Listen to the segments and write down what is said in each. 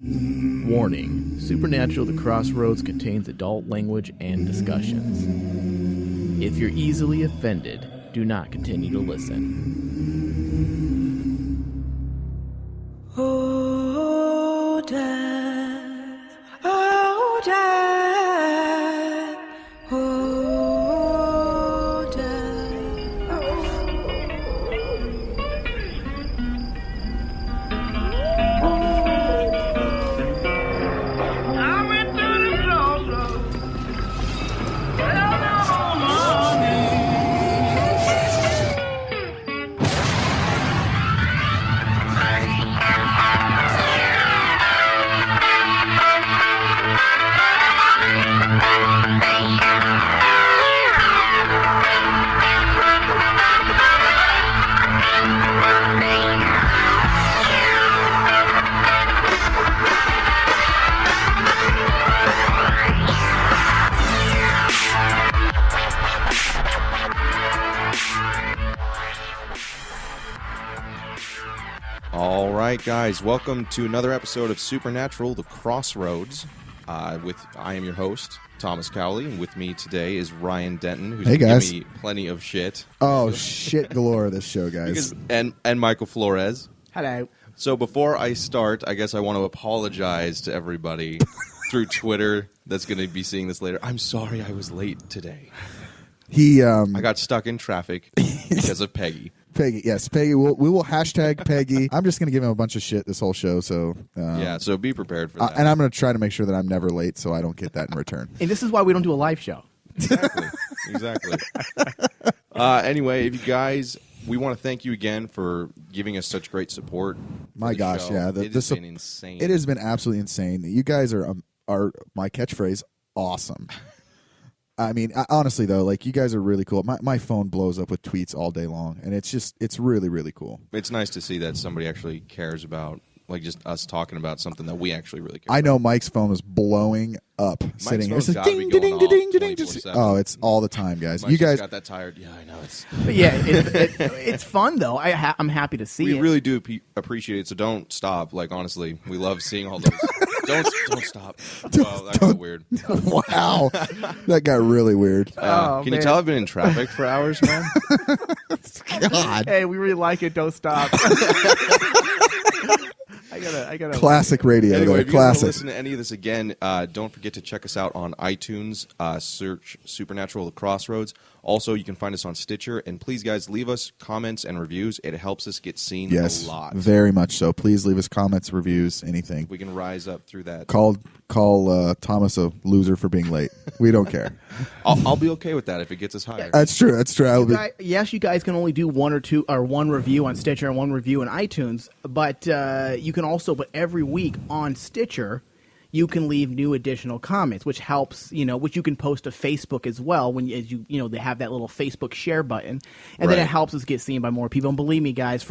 Warning, Supernatural The Crossroads contains adult language and discussions. If you're easily offended, do not continue to listen. Oh, Dad. Oh, Dad. Oh, Dad. I went to the crossroads. Fell down on my All right, guys, welcome to another episode of Supernatural, The Crossroads. I am your host, Thomas Cowley, and with me today is Ryan Denton, who's Hey, going guys. to give me plenty of shit. Oh, shit galore this show, guys. And Michael Flores. Hello. So before I start, I guess I want to apologize to everybody through Twitter that's going to be seeing this later. I'm sorry I was late today. I got stuck in traffic because of Peggy. Peggy, yes, Peggy. We will hashtag Peggy. I'm just going to give him a bunch of shit this whole show. So Yeah, so be prepared for that. and I'm going to try to make sure that I'm never late, so I don't get that in return. And this is why we don't do a live show. Exactly. Anyway, if you guys, we want to thank you again for giving us such great support. My gosh, show. yeah, It has been insane. It has been absolutely insane. You guys are my catchphrase awesome. I mean, honestly though, like you guys are really cool. My phone blows up with tweets all day long, and it's really really cool. It's nice to see that somebody actually cares about, like, just us talking about something that we actually really care I know about. Mike's phone is blowing up, sitting here. It phone's says gotta ding be ding going ding off ding ding. 24/7. Oh, it's all the time, guys. Mike's You guys just got that tired. Yeah, I know. But yeah, it's fun though. I'm happy to see We it. really do appreciate it. So don't stop. Like, honestly, we love seeing all those. don't stop. Well, that got weird. Wow, that got really weird. Oh, Can you man. tell I've been in traffic for hours, man? God, Hey, we really like it. Don't stop. I gotta. classic radio. Anyway, there. if you guys want to Classic. listen to any of this again, don't forget to check us out on iTunes. Search Supernatural The Crossroads. Also, you can find us on Stitcher. And please, guys, leave us comments and reviews. It helps us get seen Yes, a lot. very much so. Please leave us comments, reviews, anything. We can rise up through that. Call Thomas a loser for being late. We don't care. I'll be okay with that if it gets us higher. That's true. That's true. I will be. Yes, you guys can only do one or two or one review on Stitcher and one review on iTunes, but you can also, but every week on Stitcher, you can leave new additional comments, which helps, which you can post to Facebook as well as they have that little Facebook share button, and then Right. it helps us get seen by more people. And believe me, guys,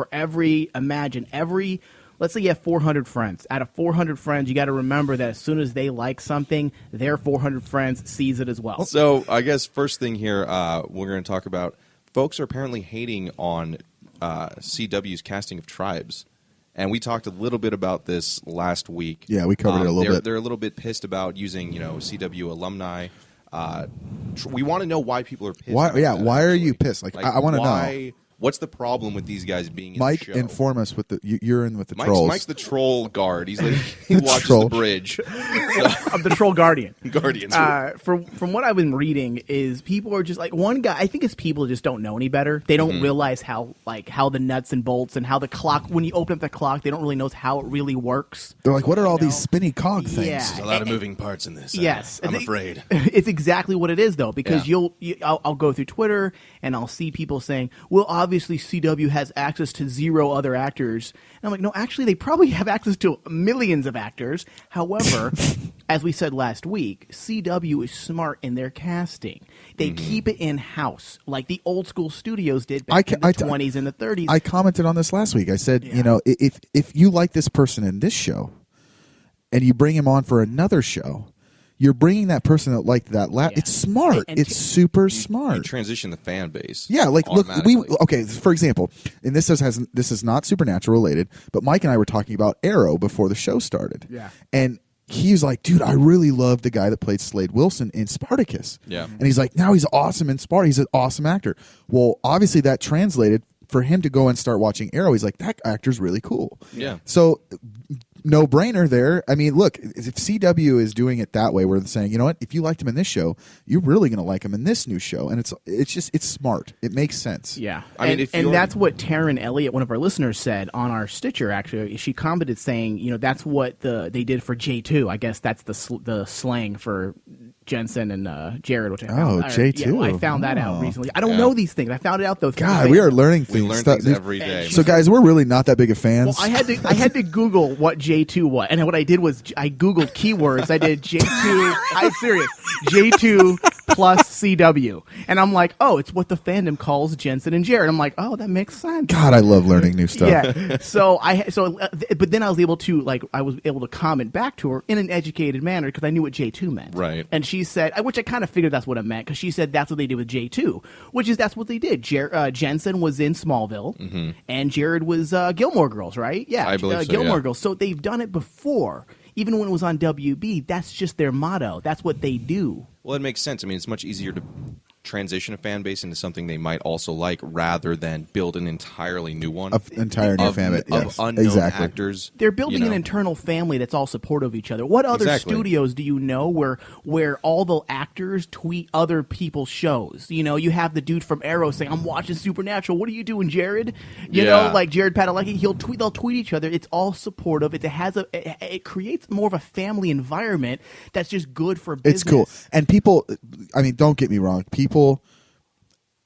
let's say you have 400 friends. Out of 400 friends, you got to remember that as soon as they like something, their 400 friends sees it as well. So I guess first thing here, we're going to talk about, folks are apparently hating on CW's casting of tribes. And we talked a little bit about this last week. Yeah, we covered it a little bit. They're a little bit pissed about using, CW alumni. We want to know why people are pissed. Why? about Yeah. that, Why are you actually. pissed? Like I want to know. why- What's the problem with these guys being in Mike, the show? inform us with you're in with the trolls. Mike's the troll guard. He watches troll. the bridge. I'm the Troll Guardian. Guardians. From what I've been reading is people are just like, one guy, I think it's people just don't know any better. They don't realize how the nuts and bolts and how the clock, when you open up the clock, they don't really know how it really works. They're like, what are all these spinny cog things? Yeah. There's a lot of moving parts in this. Yes. I'm afraid. It's exactly what it is, though, because Yeah. I'll go through Twitter and I'll see people saying, well, obviously CW has access to 0 other actors. And I'm like, no, actually, they probably have access to millions of actors. However, as we said last week, CW is smart in their casting. They keep it in-house, like the old school studios did back in the 20s and the 30s. I commented on this last week. I said, if you like this person in this show and you bring him on for another show, you're bringing that person that liked that. It's smart. And it's super You smart. transition the fan base. Yeah, like look, automatically. okay. For example, and this is not Supernatural related, but Mike and I were talking about Arrow before the show started. Yeah. And he's like, dude, I really love the guy that played Slade Wilson in Spartacus. Yeah. And he's like, now he's awesome in He's an awesome actor. Well, obviously that translated for him to go and start watching Arrow. He's like, that actor's really cool. Yeah. So no brainer there. I mean, look, if CW is doing it that way, where they're saying, you know what, if you liked him in this show, you're really going to like him in this new show, and it's smart. It makes sense. Yeah, I mean, and that's what Taryn Elliott, one of our listeners, said on our Stitcher. Actually, she commented saying, that's what they did for J2. I guess that's the slang for Jensen and Jared. Which I found, J2. I found that out recently. I don't know these things. I found it out though. God, we are learning things. We learn things every day. So, guys, we're really not that big of fans. Well, I had to Google what J2 was, and what I did was I Googled keywords. I did J2. I'm serious. J2 plus CW, and I'm like, oh, it's what the fandom calls Jensen and Jared. I'm like, oh, that makes sense. God, I love learning new stuff. Yeah. But then I was able to comment back to her in an educated manner because I knew what J2 meant. Right. And she said, which I kind of figured that's what it meant because she said that's what they did with J2, that's what they did. Jensen was in Smallville, and Jared was Gilmore Girls, right? Yeah, I believe so, Gilmore yeah. Girls. So they've done it before. Even when it was on WB, that's just their motto. That's what they do. Well, it makes sense. I mean, it's much easier to transition a fan base into something they might also like rather than build an entirely new one. Entire new fan base. Of Yes, unknown exactly. actors. They're building an internal family that's all supportive of each other. What other Exactly. studios do you know where all the actors tweet other people's shows? You have the dude from Arrow saying, "I'm watching Supernatural. What are you doing, Jared?" You know, like Jared Padalecki. They'll tweet each other. It's all supportive. It creates more of a family environment that's just good for business. It's cool. And people, I mean, don't get me wrong.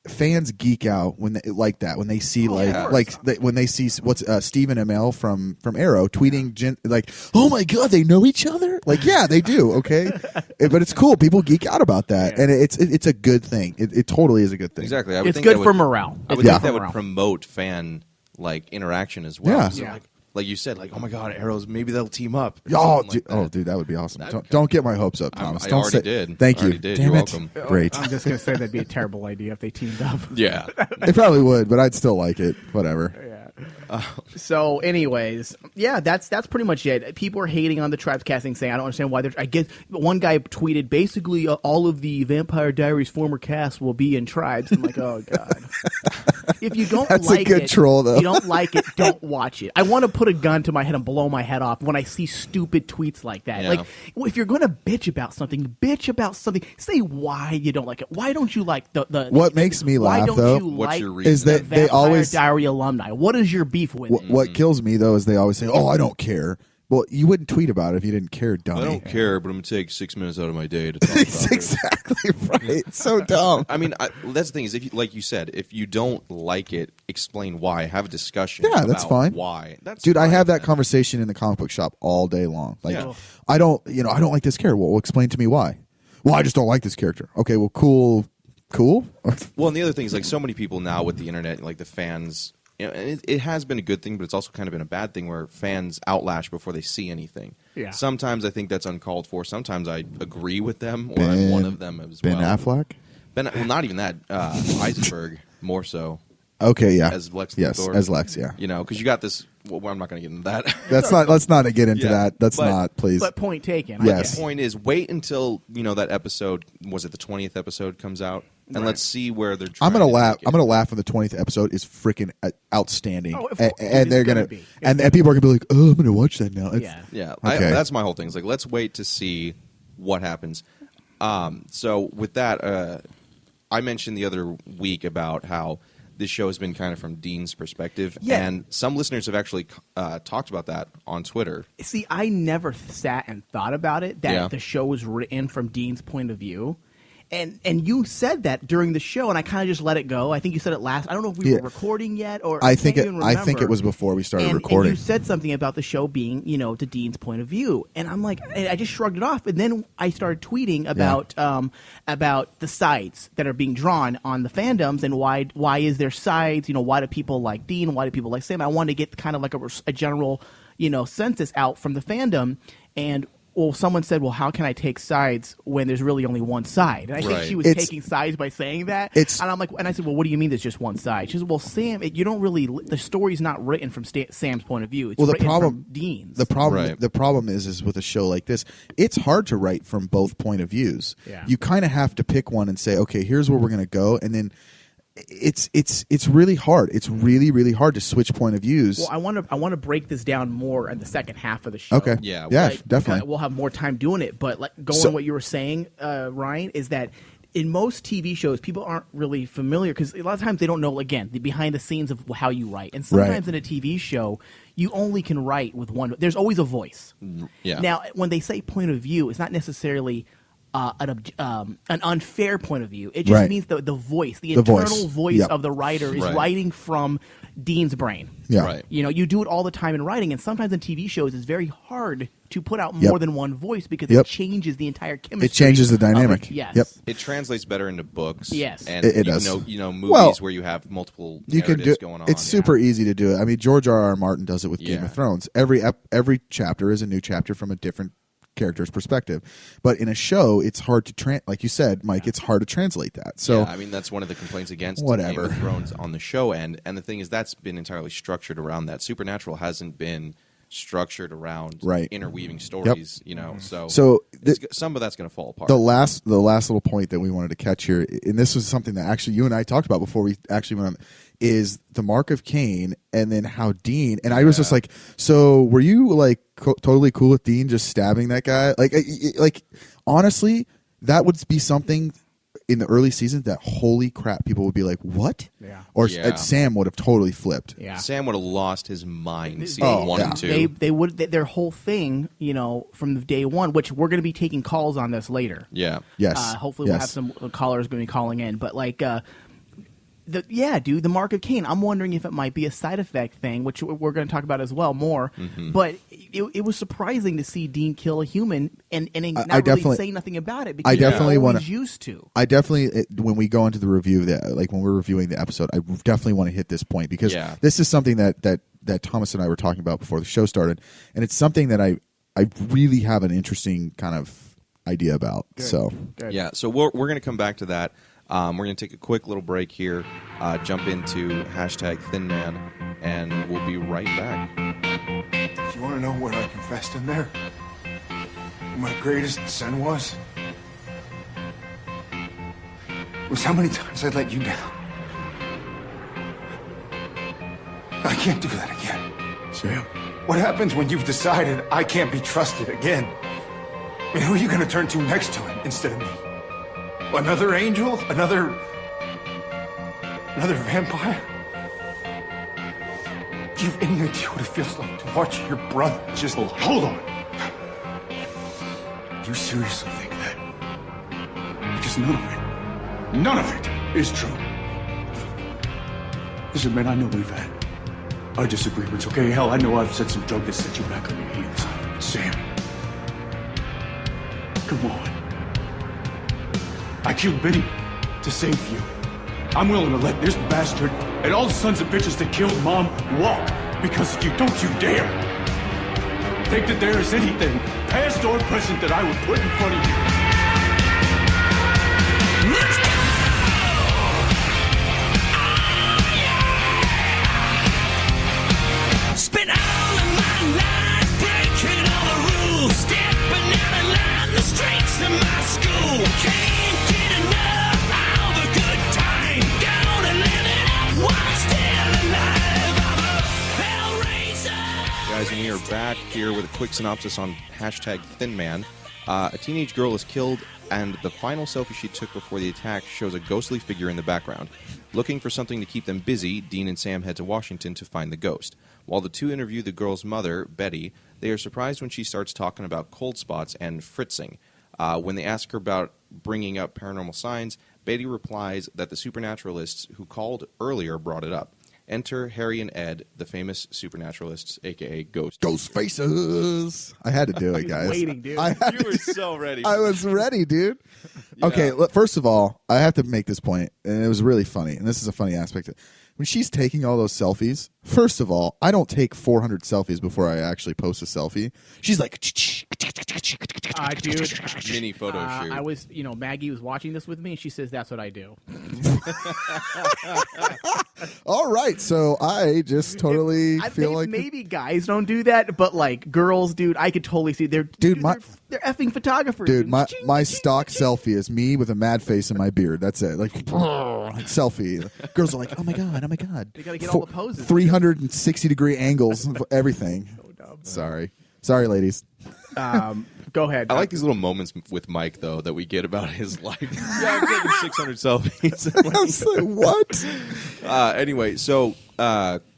Fans geek out when they like that, when they see when they see what's Stephen Amell from Arrow tweeting like, oh my god, they know each other. Like, yeah, they do. Okay, but it's cool. People geek out about that, and it's a good thing. It totally is a good thing. Exactly. I would It's think good that for would- morale. I would It's think good that for would morale. promote fan interaction as well. Yeah. So, Yeah. like you said, oh my god, Arrows, maybe they'll team up. or Oh, something like that. dude, that would be awesome. That'd Don't get my hopes up, I Thomas. already Don't say, did. Thank I you. already did. Damn You're it. welcome. Great. I'm just gonna say that'd be a terrible idea if they teamed up. Yeah. They probably would, but I'd still like it. Whatever. So, anyways, yeah, that's pretty much it. People are hating on the Tribes casting, saying I don't understand why they're. I guess one guy tweeted basically all of the Vampire Diaries former cast will be in Tribes. I'm like, oh god. If you don't That's a like good it, troll, though. you don't like it, don't watch it. I want to put a gun to my head and blow my head off when I see stupid tweets like that. Yeah. Like, if you're going to bitch about something. Say why you don't like it. Why don't you like the What makes me why laugh, don't though, you What's like your reason? is the that they Vampire always Diary alumni? What is your beef with it? What kills me though is they always say, "Oh, I don't care." Well, you wouldn't tweet about it if you didn't care, dummy. I don't care, but I'm going to take 6 minutes out of my day to talk about It's it. exactly right. It's so dumb. I mean, that's the thing is, like you said, if you don't like it, explain why. Have a discussion. Yeah, that's about fine. Why? That's Dude, I fine, have that man. conversation in the comic book shop all day long. Like, Yeah. I don't like this character. Well, explain to me why. Well, I just don't like this character. Okay, well, cool. Well, and the other thing is, like, so many people now with the internet, like the fans, and it has been a good thing, but it's also kind of been a bad thing where fans outlash before they see anything. Yeah. Sometimes I think that's uncalled for. Sometimes I agree with them, or I'm one of them as Ben well. Affleck. Well, not even that. Eisenberg, more so. Okay, yeah. As Lex yes, Luthor. as Lex, yeah. Because you got this. Well, I'm not going to get into that. Let's not get into Yeah, that. That's but- not, please. But point taken. Yes. The point is, wait until that episode. Was it the 20th episode comes out, and Right. let's see where they're. I'm trying gonna to laugh. take it. I'm gonna laugh when the 20th episode is freaking outstanding, Oh, of and, course. It and is they're gonna gonna be. and people are gonna be like, "Oh, I'm gonna watch that now." Yeah. Yeah, Okay. that's my whole thing. It's like, let's wait to see what happens. So with that, I mentioned the other week about how this show has been kind of from Dean's perspective, Yeah. and some listeners have actually talked about that on Twitter. See, I never sat and thought about it, that Yeah. the show was written from Dean's point of view. And you said that during the show, and I kind of just let it go. I think you said it last. I don't know if we Yeah. were recording yet, or I think can't it. even I think remember. it was before we started And recording. you said something about the show being, to Dean's point of view, and I'm like, and I just shrugged it off. And then I started tweeting about the sides that are being drawn on the fandoms, and why is there sides? Why do people like Dean? Why do people like Sam? I wanted to get kind of like a general, census out from the fandom, and well, someone said, well, how can I take sides when there's really only one side? And I think Right. she was taking sides by saying that. And I'm like, and I said, well, what do you mean there's just one side? She said, well, Sam, you don't really, the story's not written from Sam's point of view. It's written from Dean's. The problem is with a show like this, it's hard to write from both point of views. Yeah. You kind of have to pick one and say, okay, here's where we're going to go, and then it's really hard. It's really, really hard to switch point of views. Well, I want to break this down more in the second half of the show. Okay. Yeah, Definitely. We'll have more time doing it. But on what you were saying, Ryan, is that in most TV shows, people aren't really familiar because a lot of times they don't know, again, the behind the scenes of how you write. And sometimes in a TV show, you only can write with one. There's always a voice. Yeah. Now, when they say point of view, it's not necessarily an unfair point of view. It just means the voice, the internal voice of the writer is writing from Dean's brain. Yeah. Right. You know, you do it all the time in writing, and sometimes in TV shows it's very hard to put out more than one voice because it changes the entire chemistry. It changes the dynamic. Yes. Yep. It translates better into books. Yes. And it does. Movies where you have multiple narratives going on. It's super easy to do it. I mean, George R.R. Martin does it with Game of Thrones. Every chapter is a new chapter from a different character's perspective, but in a show it's hard to like you said, Mike, it's hard to translate that. So I mean, that's one of the complaints against whatever. Game of Thrones on the show end, and the thing is that's been entirely structured around that. Supernatural hasn't been structured around interweaving stories, you know. So some of that's going to fall apart. The last little point that we wanted to catch here, and this was something that actually you and I talked about before we actually went on, is the mark of Cain, and then how Dean, and I was just like, so were you like totally cool with Dean just stabbing that guy? Like honestly, that would be something in the early seasons that holy crap, people would be like, what? Yeah. Or Sam would have totally flipped. Yeah. Sam would have lost his mind season 1 and 2. They would, their whole thing, you know, from day one, which we're going to be taking calls on this later. Yeah. Yes. Hopefully we'll have some callers going to be calling in, but the mark of Cain. I'm wondering if it might be a side effect thing, which we're going to talk about as well more. Mm-hmm. But it was surprising to see Dean kill a human and not really say nothing about it because I definitely want used to. I definitely, when we go into the review of that, like when we're reviewing the episode, I definitely want to hit this point because this is something that Thomas and I were talking about before the show started, and it's something that I really have an interesting kind of idea about. Good. So yeah, so we're going to come back to that. We're going to take a quick little break here, jump into #Thinman, and we'll be right back. Do you want to know what I confessed in there? What my greatest sin was how many times I let you down. I can't do that again. Sam, what happens when you've decided I can't be trusted again? I mean, who are you going to turn to next time instead of me? Another angel? Another vampire? Do you have any idea what it feels like to watch your brother just... Oh, hold on. You seriously think that? Because none of it is true. Listen, man, I know we've had our disagreements, okay? Hell, I know I've said some junk that set you back on your heels. Sam, come on. I killed Benny to save you. I'm willing to let this bastard and all the sons of bitches that killed Mom walk because of you. Don't you dare think that there is anything, past or present, that I would put in front of you. Let's go! Spent all of my life breaking all the rules, stepping out of line, the streets of my school. Can't get enough of a good time. Gonna live it up while still alive. I'm a hellraiser. Guys, and we are back here with a quick synopsis on #Thinman. A teenage girl is killed, and the final selfie she took before the attack shows a ghostly figure in the background. Looking for something to keep them busy, Dean and Sam head to Washington to find the ghost. While the two interview the girl's mother, Betty, they are surprised when she starts talking about cold spots and fritzing. When they ask her about bringing up paranormal signs, Betty replies that the supernaturalists who called earlier brought it up. Enter Harry and Ed, the famous supernaturalists, a.k.a. Ghost. Ghost faces. I had to do it, guys. Waiting, dude. You were so ready. I was ready, dude. Yeah. Okay, first of all, I have to make this point, and it was really funny, and this is a funny aspect. When she's taking all those selfies, first of all, I don't take 400 selfies before I actually post a selfie. She's like, Dude, mini photo shoot. I was, Maggie was watching this with me, and she says that's what I do. All right, so I just totally feel like maybe guys don't do that, but like girls, dude, I could totally see they're effing photographers. Dude, my stock selfie is me with a mad face and my beard. That's it. Like selfie. Girls are like, oh my god. They gotta get all the poses. 360-degree angles of everything. So dumb. Sorry, ladies. Go ahead. I like these little moments with Mike, though, that we get about his life. Yeah, I'm taking 600 selfies. What? Anyway, so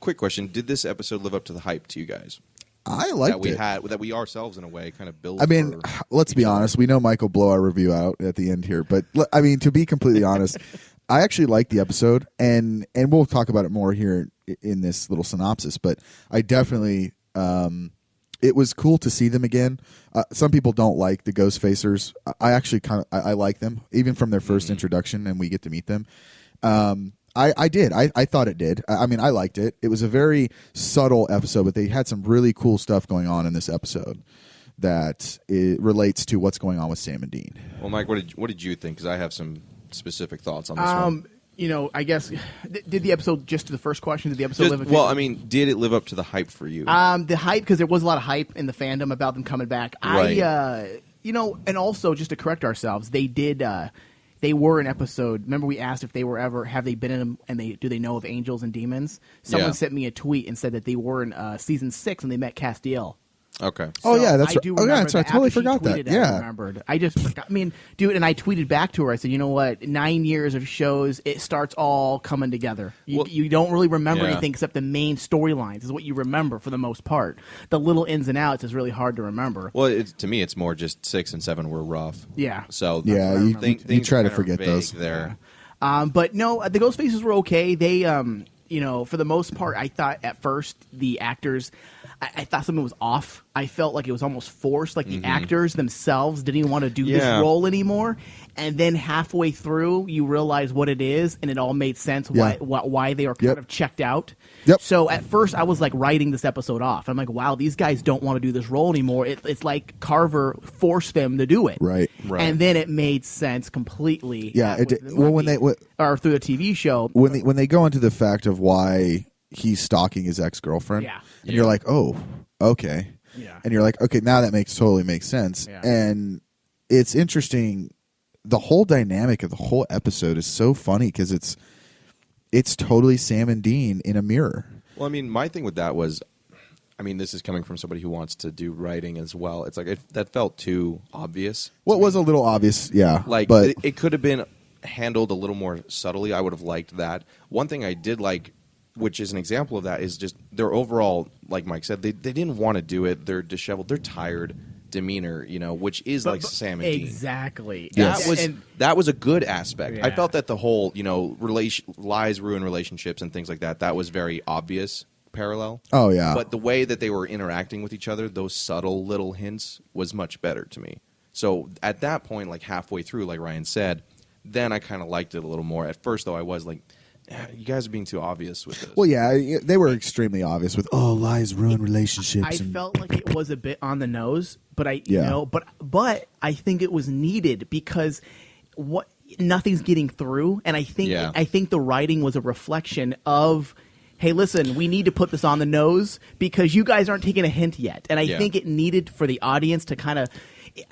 quick question: did this episode live up to the hype to you guys? I liked that we ourselves, in a way, kind of built. I mean, let's be honest. We know Mike will blow our review out at the end here, but I mean, to be completely honest, I actually liked the episode, and we'll talk about it more here in this little synopsis. But I definitely. It was cool to see them again. Some people don't like the Ghost Facers. I actually I like them, even from their first introduction, and we get to meet them. I did. I thought it did. I mean, I liked it. It was a very subtle episode, but they had some really cool stuff going on in this episode that it relates to what's going on with Sam and Dean. Well, Mike, what did you think? Because I have some specific thoughts on this one. I guess, did the episode, just to the first question, did the episode live up to... Well, I mean, did it live up to the hype for you? The hype, because there was a lot of hype in the fandom about them coming back. Right. And also, just to correct ourselves, they did, they were an episode, remember we asked if they were ever, have they been in them, and do they know of angels and demons? Someone sent me a tweet and said that they were in season 6 and they met Castiel. Okay. Oh, yeah, that's I right. do Oh, yeah, remember that's right. I that. totally After she forgot that. tweeted it, Yeah. I remembered. I just forgot. I mean, dude, and I tweeted back to her. I said, you know what? 9 years of shows, it starts all coming together. You don't really remember anything except the main storylines is what you remember for the most part. The little ins and outs is really hard to remember. Well, to me, it's more just 6 and 7 were rough. Yeah. So Yeah, you try to kind of forget vague those. there. But no, the Ghost Faces were okay. They, for the most part, I thought at first the actors, I thought something was off. I felt like it was almost forced, like the actors themselves didn't even want to do this role anymore. And then halfway through, you realize what it is, and it all made sense why they are kind of checked out. Yep. So at first, I was like writing this episode off. I'm like, wow, these guys don't want to do this role anymore. It's like Carver forced them to do it. Right. And then it made sense completely. Yeah. It did. Well, or through the TV show. When they go into the fact of why he's stalking his ex-girlfriend, and you're like, oh, okay. Yeah. And you're like, okay, now that totally makes sense. Yeah. And it's interesting. The whole dynamic of the whole episode is so funny because it's totally Sam and Dean in a mirror. Well, I mean, my thing with that was, I mean, this is coming from somebody who wants to do writing as well. It's like that felt too obvious. Well, it was a little obvious, yeah. Like, but it could have been handled a little more subtly. I would have liked that. One thing I did like, which is an example of that, is just their overall, like Mike said, they didn't want to do it. They're disheveled. They're tired demeanor, which is like Sam and Dean. Exactly. Yes. That was a good aspect. Yeah. I felt that the whole, lies ruin relationships and things like that, that was very obvious parallel. Oh, yeah. But the way that they were interacting with each other, those subtle little hints, was much better to me. So at that point, like halfway through, like Ryan said, then I kind of liked it a little more. At first, though, I was like, you guys are being too obvious with this. Well, yeah, they were extremely obvious with, lies ruin relationships. I felt like it was a bit on the nose, but but I think it was needed because nothing's getting through, and I think the writing was a reflection of, hey, listen, we need to put this on the nose because you guys aren't taking a hint yet, and I think it needed for the audience to kind of.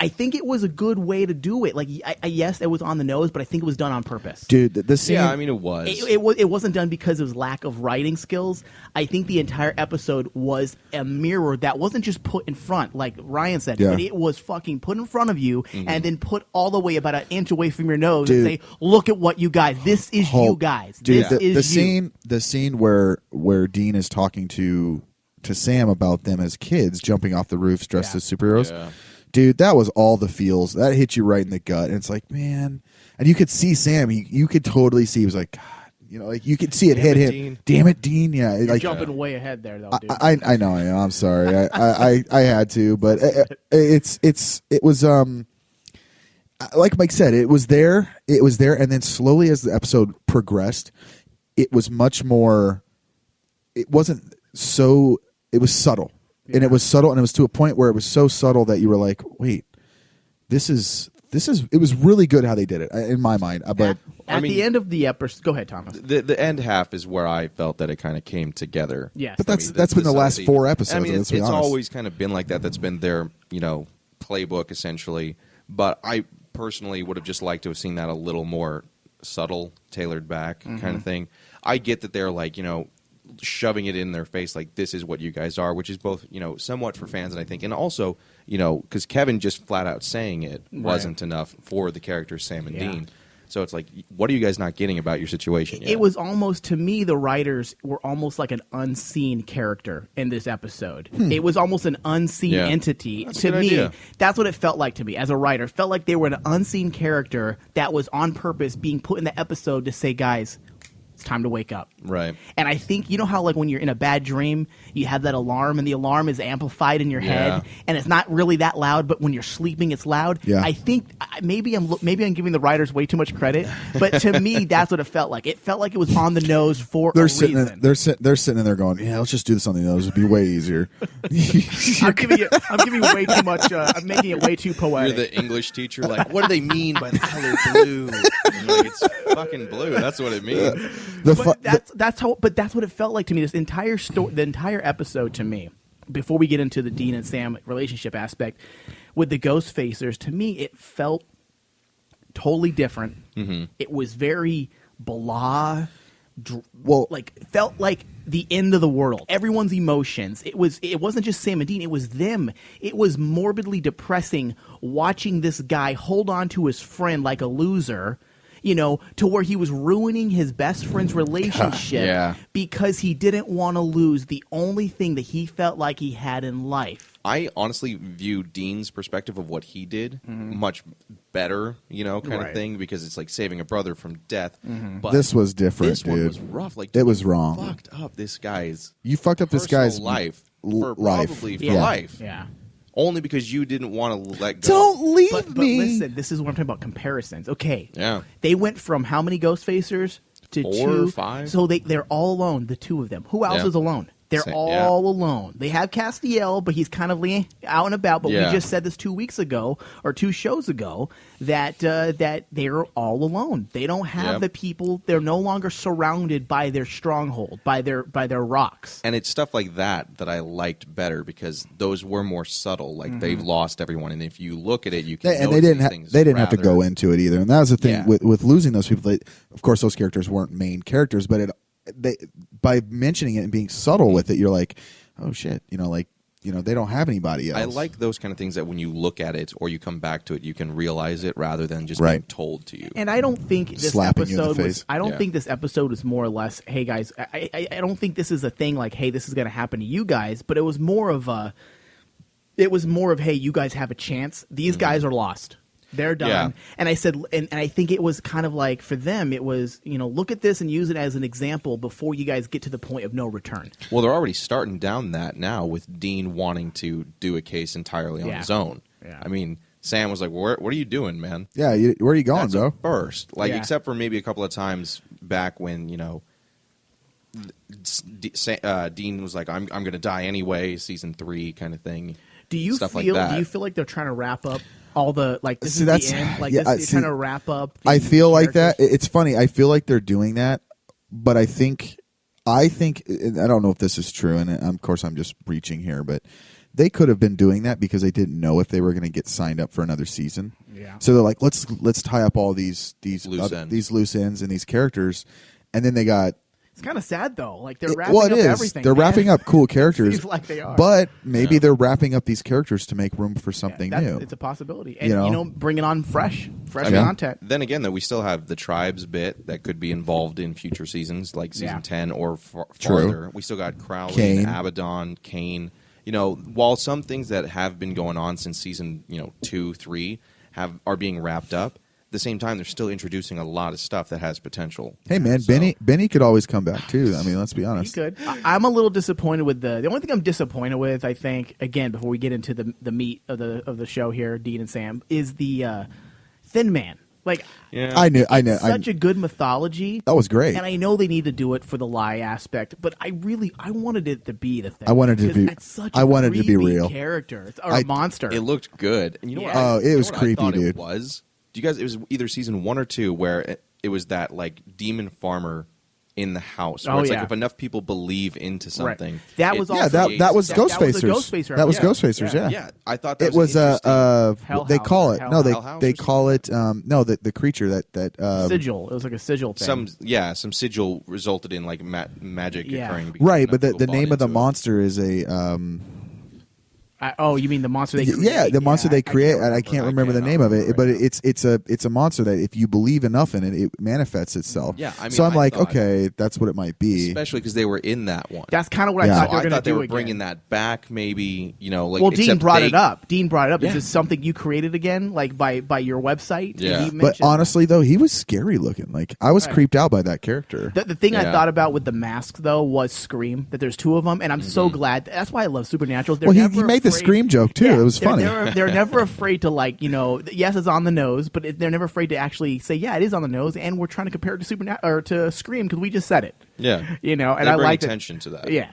I think it was a good way to do it. Like, yes, it was on the nose, but I think it was done on purpose. Dude, the scene... Yeah, I mean, it was. It wasn't done because of lack of writing skills. I think the entire episode was a mirror that wasn't just put in front, like Ryan said, but it was fucking put in front of you and then put all the way about an inch away from your nose and say, look at what you guys, this is you guys. Dude, This is you. The scene where Dean is talking to Sam about them as kids jumping off the roofs dressed as superheroes. Yeah. Dude, that was all the feels. That hit you right in the gut. And it's like, man. And you could see Sam. You could totally see. He was like, God. Like you could see it hit him. Dean. Damn it, Dean. Yeah. You're jumping way ahead there, though, dude. I know I am. I'm sorry. I had to. But it was, like Mike said, it was there. It was there. And then slowly as the episode progressed, it was much more, it wasn't so, it was subtle. and it was subtle, and it was to a point where it was so subtle that you were like, wait, this is. It was really good how they did it in my mind. But at the end of the episode, go ahead, Thomas. The end half is where I felt that it kind of came together. Yes, but that's been the last 4 episodes. I mean, let's it's be honest. always kind of been like that. That's been their playbook essentially. But I personally would have just liked to have seen that a little more subtle, tailored back kind of thing. I get that they're like shoving it in their face like this is what you guys are, which is both somewhat for fans, and I think, and also because Kevin just flat out saying it wasn't enough for the characters Sam and Dean. So it's like, what are you guys not getting about your situation yet? It was almost, to me, the writers were almost like an unseen character in this episode. It was almost an unseen entity. That's to a good me, idea. that's what it felt like to me as a writer. It felt like they were an unseen character that was on purpose being put in the episode to say, guys, it's time to wake up. Right. And I think, how like when you're in a bad dream, you have that alarm and the alarm is amplified in your head and it's not really that loud, but when you're sleeping, it's loud. Yeah. I think maybe I'm giving the writers way too much credit, but to me, that's what it felt like. It felt like it was on the nose for a reason. They're sitting in there going, yeah, let's just do this on the nose. It'd be way easier. I'm giving way too much. I'm making it way too poetic. You're the English teacher, like, what do they mean by the color blue? And you're like, it's fucking blue. That's what it means. But that's what it felt like to me. This entire the entire episode to me, before we get into the Dean and Sam relationship aspect with the Ghost Facers, to me it felt totally different. It was very blah. Felt like the end of the world. Everyone's emotions. It wasn't just Sam and Dean. It was them. It was morbidly depressing watching this guy hold on to his friend like a loser. To where he was ruining his best friend's relationship because he didn't want to lose the only thing that he felt like he had in life. I honestly view Dean's perspective of what he did much better, kind of thing, because it's like saving a brother from death. But this was different, this dude. one was rough. Like, it was wrong. Fucked up this guy's. You fucked up this guy's life for life. probably for Yeah. life. Yeah. Only because you didn't want to let go. Don't leave But me. listen, this is what I'm talking about, comparisons. Okay. Yeah. They went from how many Ghost Facers to 4 2? or 5? So they're all alone, the 2 of them. Who else Yeah. is alone? They're all alone. They have Castiel, but he's kind of out and about. But we just said this 2 weeks ago or 2 shows ago that they're all alone. They don't have the people. They're no longer surrounded by their stronghold, by their rocks. And it's stuff like that I liked better because those were more subtle. Like they've lost everyone, and if you look at it, you can. And they didn't have to go rather- into it either. And that was the thing Yeah. with losing those people. Of course, those characters weren't main characters, but by mentioning it and being subtle with it, you're like, oh shit, they don't have anybody else. I like those kind of things that when you look at it or you come back to it, you can realize it rather than just being told to you. And I don't think this Slapping you in the episode face. was. I don't think this episode was more or less. Hey guys, I don't think this is a thing like, hey, this is going to happen to you guys. But it was more of hey, you guys have a chance. These guys are lost. They're done. Yeah. And I said, and I think it was kind of like for them, it was, look at this and use it as an example before you guys get to the point of no return. Well, they're already starting down that now with Dean wanting to do a case entirely on his own. Yeah. I mean, Sam was like, what are you doing, man? Yeah, where are you going, That's bro? a first. Yeah. Except for maybe a couple of times back when, Dean was like, I'm going to die anyway, season 3 kind of thing. Do you Stuff feel? like that. Do you feel like they're trying to wrap up all the this See, is that's- the end? Like yeah, they're trying to wrap up. I feel like that. characters? It's funny. I feel like they're doing that, but I think, and I don't know if this is true, and of course I'm just reaching here, but they could have been doing that because they didn't know if they were going to get signed up for another season. Yeah. So they're like, let's tie up all these Loose ends. and these characters, and then they got. It's kind of sad though. Like they're wrapping Well, it up is. everything. They're man. wrapping up cool characters. Seems like they are. But maybe they're wrapping up these characters to make room for something new. It's a possibility, and bringing on fresh content. Then again, though, we still have the tribes bit that could be involved in future seasons, like season 10 or farther. We still got Crowley, Kane. Abaddon, Kane. While some things that have been going on since season 2, 3 are being wrapped up, at the same time, they're still introducing a lot of stuff that has potential. Hey man, Benny could always come back too. I mean, let's be He honest. could. I'm a little disappointed with the only thing I'm disappointed with. I think again before we get into the meat of the show here, Dean and Sam, is the Thinman. Like, Yeah. I knew. such a good mythology. That was great. And I know they need to do it for the lie aspect, but I wanted it to be the thing. I wanted it to because be- That's such I wanted it to be creepy real. character or a monster. It looked good. And you know what? Yeah. Oh, it you know was what creepy, I thought dude. It was. Do you guys? It was either season 1 or 2 where it was that like demon farmer in the house. Where Oh, it's yeah. like if enough people believe into something, That it was Yeah, also that was that was a Ghostfacers. Ghostfacer That was episode. Ghostfacers. Yeah. Yeah, I thought that It was interesting. they House call or it Hell no they House they or call it the creature that sigil. It was like a sigil thing. some sigil resulted in like magic Yeah. occurring. because right, enough but the people name bought of the into it. monster is a Oh, you mean the monster they create? yeah, the monster they create. I can't remember the name of it, but right it's a monster that if you believe enough in it, it manifests itself. Yeah, I mean, so I'm I like, thought- okay, that's what it might be. especially because they were in that one. That's kind of what Yeah. I thought So they were I going to thought they do were again. bringing that back. Maybe like. Well, Dean except brought they- it up. Dean brought it up. Yeah. Is this something you created again, like by your website? Yeah. And he But mentioned- honestly, though, he was scary looking. Like I was Right. creeped out by that character. The thing I Yeah. thought about with the masks though was Scream. That there's 2 of them, and I'm so glad. That's why I love Supernatural. They're Well, he never made the afraid- Scream joke too. Yeah, It was they're- funny. They're never afraid to yes, it's on the nose, but they're never afraid to actually say, yeah, it is on the nose, and we're trying to compare it to Supernatural or to Scream because we just said it. Yeah, And they I bring like attention to that. Yeah.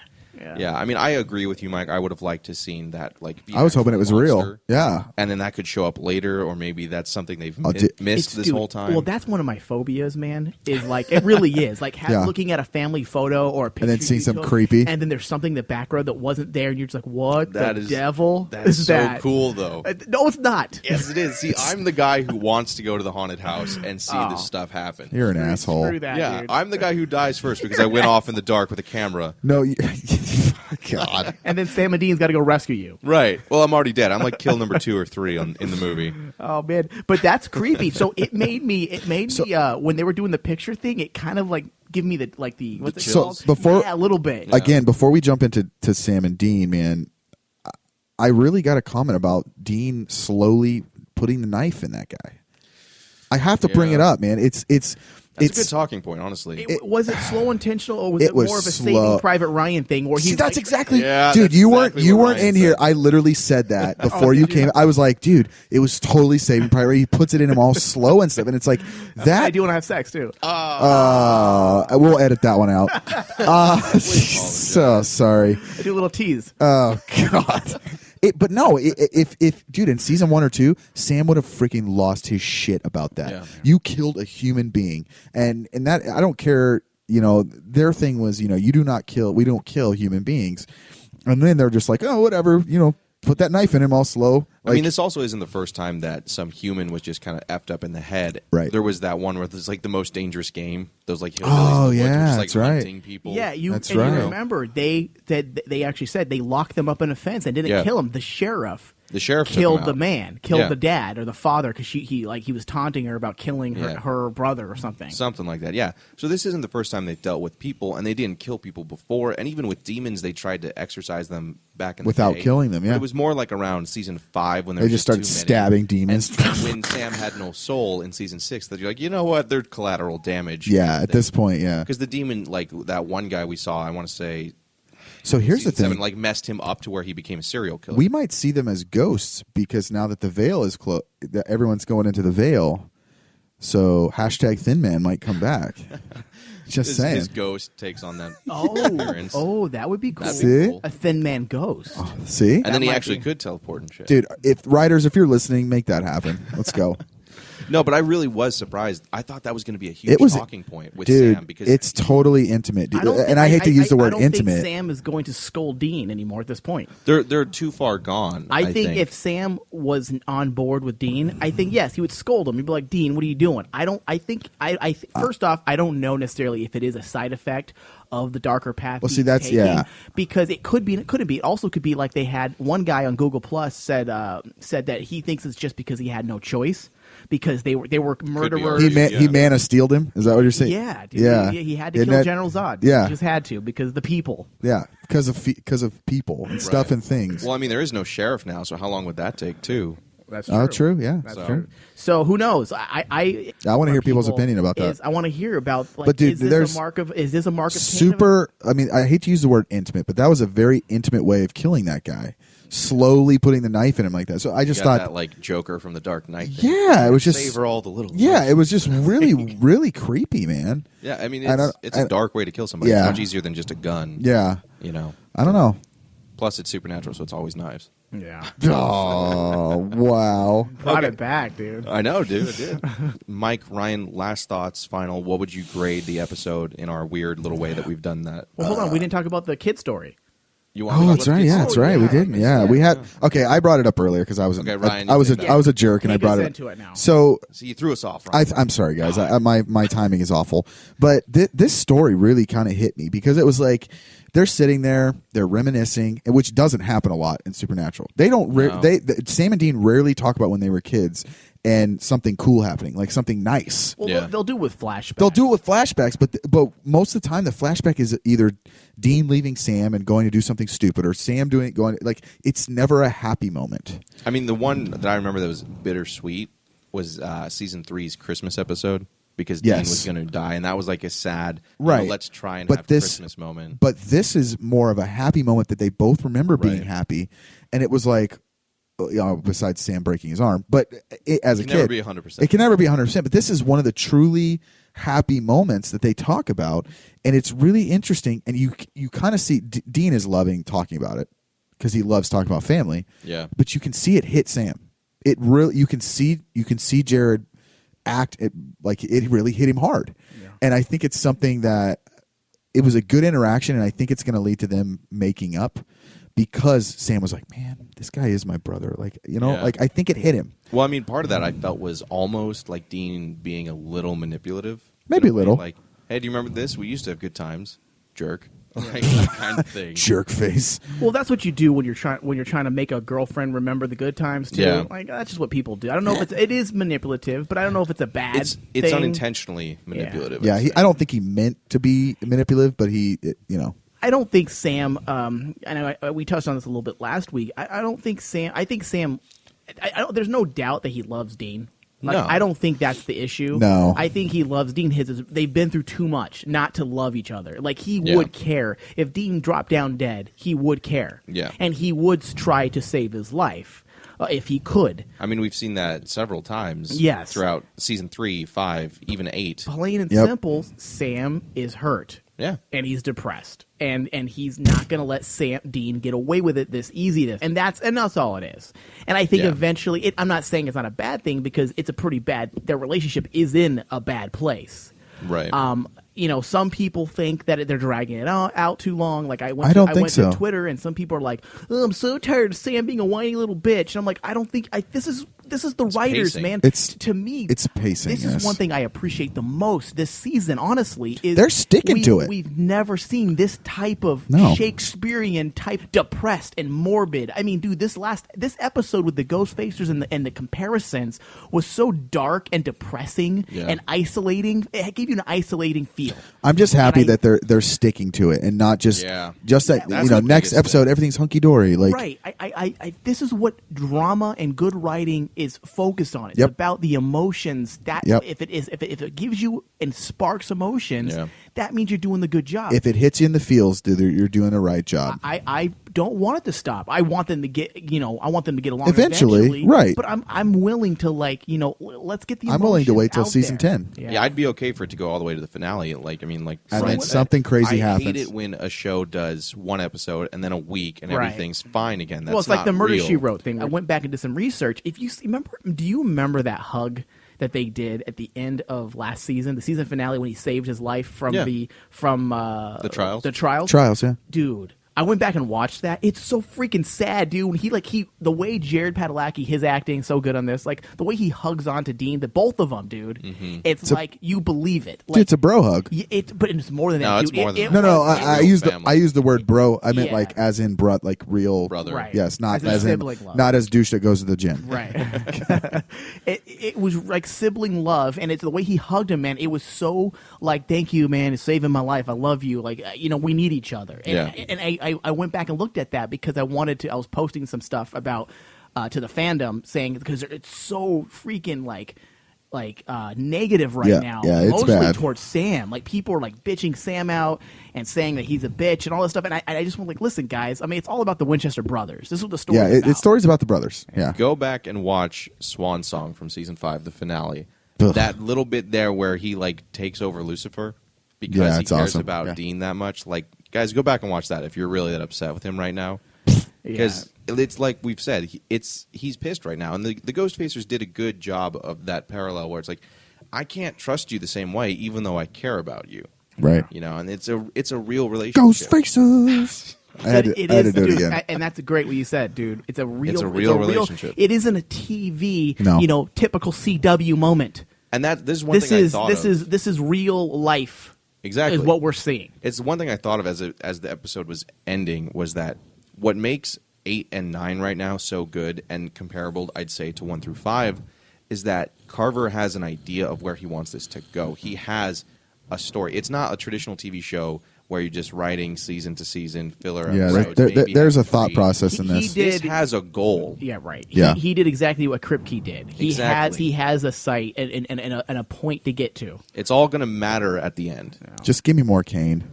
Yeah, I mean, I agree with you, Mike. I would have liked to seen that. Like, be I was hoping it was actual real. monster, Yeah. and then that could show up later, or maybe that's something they've dude, missed this Dude, whole time. Well, that's one of my phobias, man. Is like it really is like Yeah. looking at a family photo or a picture then seeing you some took, creepy- and then there's something in the background that wasn't there, and you're just like, what That the is- devil that is so that? cool, though. No, it's not. Yes, it is. See, I'm the guy who wants to go to the haunted house and see this stuff happen. You're an asshole. Screw that, Yeah, dude. I'm the guy who dies first because I went off in the dark with a camera. No, God. And then Sam and Dean's got to go rescue you. Right. Well, I'm already dead. I'm like kill number 2 or 3 in the movie. Oh man, but that's creepy. So it made me when they were doing the picture thing, it kind of like give me the what's it So, called? before- yeah, a little bit. Again, before we jump into Sam and Dean, man, I really got a comment about Dean slowly putting the knife in that guy. I have to bring Yeah. it up, man. It's That's a good talking point, honestly. Was it slow intentional, or was it it more was of a slow. Saving Private Ryan thing? Where See, he's that's like, exactly, Yeah, dude. that's You weren't exactly what in Ryan here. said. I literally said that before you did you? came. I was like, dude, it was totally Saving Private Ryan. He puts it in him all slow and stuff, and it's like I that. do want to have sex too. We'll edit that one out. So sorry. I do a little tease. Oh God. But no, if dude, in season 1 or 2, Sam would have freaking lost his shit about that. Yeah. You killed a human being, and that I don't care. Their thing was, we don't kill human beings, and then they're just like, oh, whatever, put that knife in him all slow. I mean, this also isn't the first time that some human was just kind of effed up in the head. Right. There was that one where it's like the most dangerous game. Those like hillbillies Oh, in the woods were yeah, just, like, that's right. hunting people. Yeah, That's and you right. remember they actually said they locked them up in a fence and didn't Yeah. kill him. The sheriff The sheriff took killed him the out. man, killed Yeah. the dad or the father because he was taunting her about killing Yeah. her brother or something. Something like that, yeah. So this isn't the first time they've dealt with people, and they didn't kill people before. And even with demons, they tried to exorcise them back in the Without day. killing them, yeah. But it was more like around season 5 when They just started too many. stabbing demons. And when Sam had no soul in season 6, that you're like, you know what? They're collateral damage. Yeah, at this point, yeah. Because the demon, like that one guy we saw, I want to say, So here's the season thing: 7, like messed him up to where he became a serial killer. we might see them as ghosts because now that the veil is closed, everyone's going into the veil. So #Thinman might come back. Just saying. his ghost takes on that Oh, appearance. that would be cool. That'd See? be cool. A Thin Man ghost. See, And then he might actually be- could teleport and shit. dude, if you're listening, make that happen. Let's go. No, but I really was surprised. I thought that was going to be a huge It was talking point with dude. Sam because It's totally intimate, dude. don't think- and I hate to use the word I don't intimate. think Sam is going to scold Dean anymore at this point. they're too far gone. I think if Sam was on board with Dean, I think yes, he would scold him. He'd be like, "Dean, what are you doing?" First off, I don't know necessarily if it is a side effect of the darker path. Well, see, he's that's- taking, yeah. because it could be and it couldn't be. It also could be like they had one guy on Google Plus said that he thinks it's just because he had no choice because they were murderers. he man of steeled him. Is that what you're saying? Yeah, dude. Yeah. He had to Isn't kill that- General Zod. Yeah. He just had to because the people. Yeah, because of people and stuff Right. and things. Well, I mean, there is no sheriff now, so how long would that take, too? That's Oh, true. Yeah, That's true. true. So who knows? I wanna hear people's people opinion about that. I want to hear about. Like, But, dude, is this there's a mark of? Is this a mark of Super. I mean, I hate to use the word intimate, but that was a very intimate way of killing that guy. slowly putting the knife in him like that. So I just Got thought that like Joker from the Dark Knight thing. yeah, it was just savor all the little yeah, it was just really really creepy, man. Yeah, I mean I it's a dark way to kill somebody. Yeah. It's much easier than just a gun. Yeah, You know. I don't know. Plus it's supernatural, so it's always knives. Yeah. Oh wow. Brought it back, dude. I know, dude. I did. Mike, Ryan, last thoughts, final. What would you grade the episode in our weird little way that we've done that? Well, hold on. We didn't talk about the kid story. You want Oh, to that's right. Yeah, that's right. We didn't. Yeah, we had. Okay, I brought it up earlier because I was. Okay, Ryan, I was you a. take I was a jerk, and I Take brought us it into it now. So So you threw us off, Ryan. I'm sorry, guys. My timing is awful. But this story really kind of hit me because it was like they're sitting there, they're reminiscing, which doesn't happen a lot in Supernatural. They don't. No. Sam and Dean rarely talk about when they were kids and something cool happening, like something nice. Well, Yeah. they'll do it with flashbacks. They'll do it with flashbacks, but most of the time the flashback is either Dean leaving Sam and going to do something stupid, or Sam going like it's never a happy moment. I mean, the one that I remember that was bittersweet was season 3's Christmas episode because Dean Yes. was going to die, and that was like a sad. Right. Let's try and But have this- a Christmas moment. But this is more of a happy moment that they both remember being Right. happy, and it was like, besides Sam breaking his arm, but as a It kid, can never be 100%. It can never be 100%. But this is one of the truly happy moments that they talk about, and it's really interesting. And you kind of see Dean is loving talking about it because he loves talking about family. Yeah. But you can see it hit Sam. It really you can see Jared act like it really hit him hard. Yeah. And I think it's something that it was a good interaction, and I think it's going to lead to them making up because Sam was like, man, this guy is my brother. Like, Yeah. like I think it hit him. Well, I mean, part of that I felt was almost like Dean being a little manipulative. Maybe You know, a little. Like, hey, do you remember this? We used to have good times, jerk. Like that kind of thing. Jerk face. Well, that's what you do when you're trying to make a girlfriend remember the good times too. Yeah. Like that's just what people do. I don't know if it is manipulative, but I don't know if it's a bad. It's thing. unintentionally manipulative. Yeah, I'd say. I don't think he meant to be manipulative, but I don't think Sam. And we touched on this a little bit last week. I don't think Sam. I think Sam. There's no doubt that he loves Dean. Like, No. I don't think that's the issue. No. I think he loves Dean. They've been through too much not to love each other. Like he Yeah. would care if Dean dropped down dead. He would care. Yeah. And he would try to save his life if he could. I mean, we've seen that several times. Yes. Throughout season 3, 5, even 8. Plain and Yep. simple, Sam is hurt. Yeah. And he's depressed. And he's not going to let Dean get away with it this easy. And that's all it is. And I think Yeah. eventually, I'm not saying it's not a bad thing because it's a pretty bad, their relationship is in a bad place. Right. Some people think that they're dragging it out too long. Like I I went don't think so. to Twitter and some people are like, "Oh, I'm so tired of Sam being a whiny little bitch." And I'm like, I don't think this is the writers, pacing. man. It's- to me, it's pacing, This yes. is one thing I appreciate the most this season. Honestly, is They're sticking to it. We've never seen this type of No. Shakespearean type depressed and morbid. I mean, dude, this episode with the ghost facers and the comparisons was so dark and depressing Yeah. and isolating. It gave you an isolating feel. I'm just happy And I- that they're sticking to it and not just Yeah. just that That's the next biggest episode thing. everything's hunky dory. Like Right. I this is what drama and good writing is focused on. It's Yep. about the emotions that Yep. if it gives you and sparks emotions, Yeah. that means you're doing the good job. if it hits you in the feels, dude, you're doing the right job. I don't want it to stop. I want them to get along Eventually, right. But I'm willing to let's get the I'm willing to emotions wait till out season there. 10. Yeah, I'd be okay for it to go all the way to the finale. And Ryan then said, something crazy I happens. hate it when a show does one episode and then a week and Right. everything's fine again. That's Well, it's like not the Murder real. She Wrote thing. I went back and did some research. If you do you remember that hug that they did at the end of last season, the season finale when he saved his life from Yeah. the trials? The trials. Trials, yeah. Dude, I went back and watched that. It's so freaking sad, dude. When he the way Jared Padalecki, his acting so good on this, like the way he hugs onto Dean, the both of them, dude. It's like you believe it. Like, Dude, it's a bro hug. but it's more than that. No, it's dude. more than that. No, was- I real used family. I used the word bro. I meant Yeah. like as in like real Brother. Right. Yes, not As in as in sibling love. not as douche that goes to the gym. Right. it was like sibling love, and it's the way he hugged him, man. It was so like, thank you, man, it's saving my life. I love you. Like, we need each other. And, Yeah. and I went back and looked at that because I was posting some stuff about to the fandom saying because it's so freaking like negative right Yeah, now, yeah, it's mostly bad. towards Sam. Like people are like bitching Sam out and saying that he's a bitch and all this stuff. And I just want like, listen, guys. I mean, it's all about the Winchester brothers. This is what the story. Yeah, is about. it's stories about the brothers. Yeah. Go back and watch Swan Song from season 5, the finale. Ugh. That little bit there where he like takes over Lucifer because Yeah, he it's cares awesome. about Yeah. Dean that much. Like, guys, go back and watch that if you're really that upset with him right now. Because it's like we've said, he's pissed right now, and the Ghostfacers did a good job of that parallel where it's like, I can't trust you the same way, even though I care about you. Right. You know, and it's a real relationship. Ghostfacers. I had to do it dude, again. and that's great what you said, dude. It's a real relationship. It isn't a TV, No. typical CW moment. And this is one thing I thought of. This is real life. Exactly. Is what we're seeing. It's one thing I thought of as the episode was ending was that what makes 8 and 9 right now so good and comparable, I'd say, to 1 through 5, is that Carver has an idea of where he wants this to go. He has a story. It's not a traditional TV show where you're just writing season to season filler Yeah, episodes. maybe there's a have thought 3. process in this. This has a goal. Yeah, right. Yeah. He did exactly what Kripke did. Exactly. He has a site and a point to get to. It's all going to matter at the end. Just give me more Kane.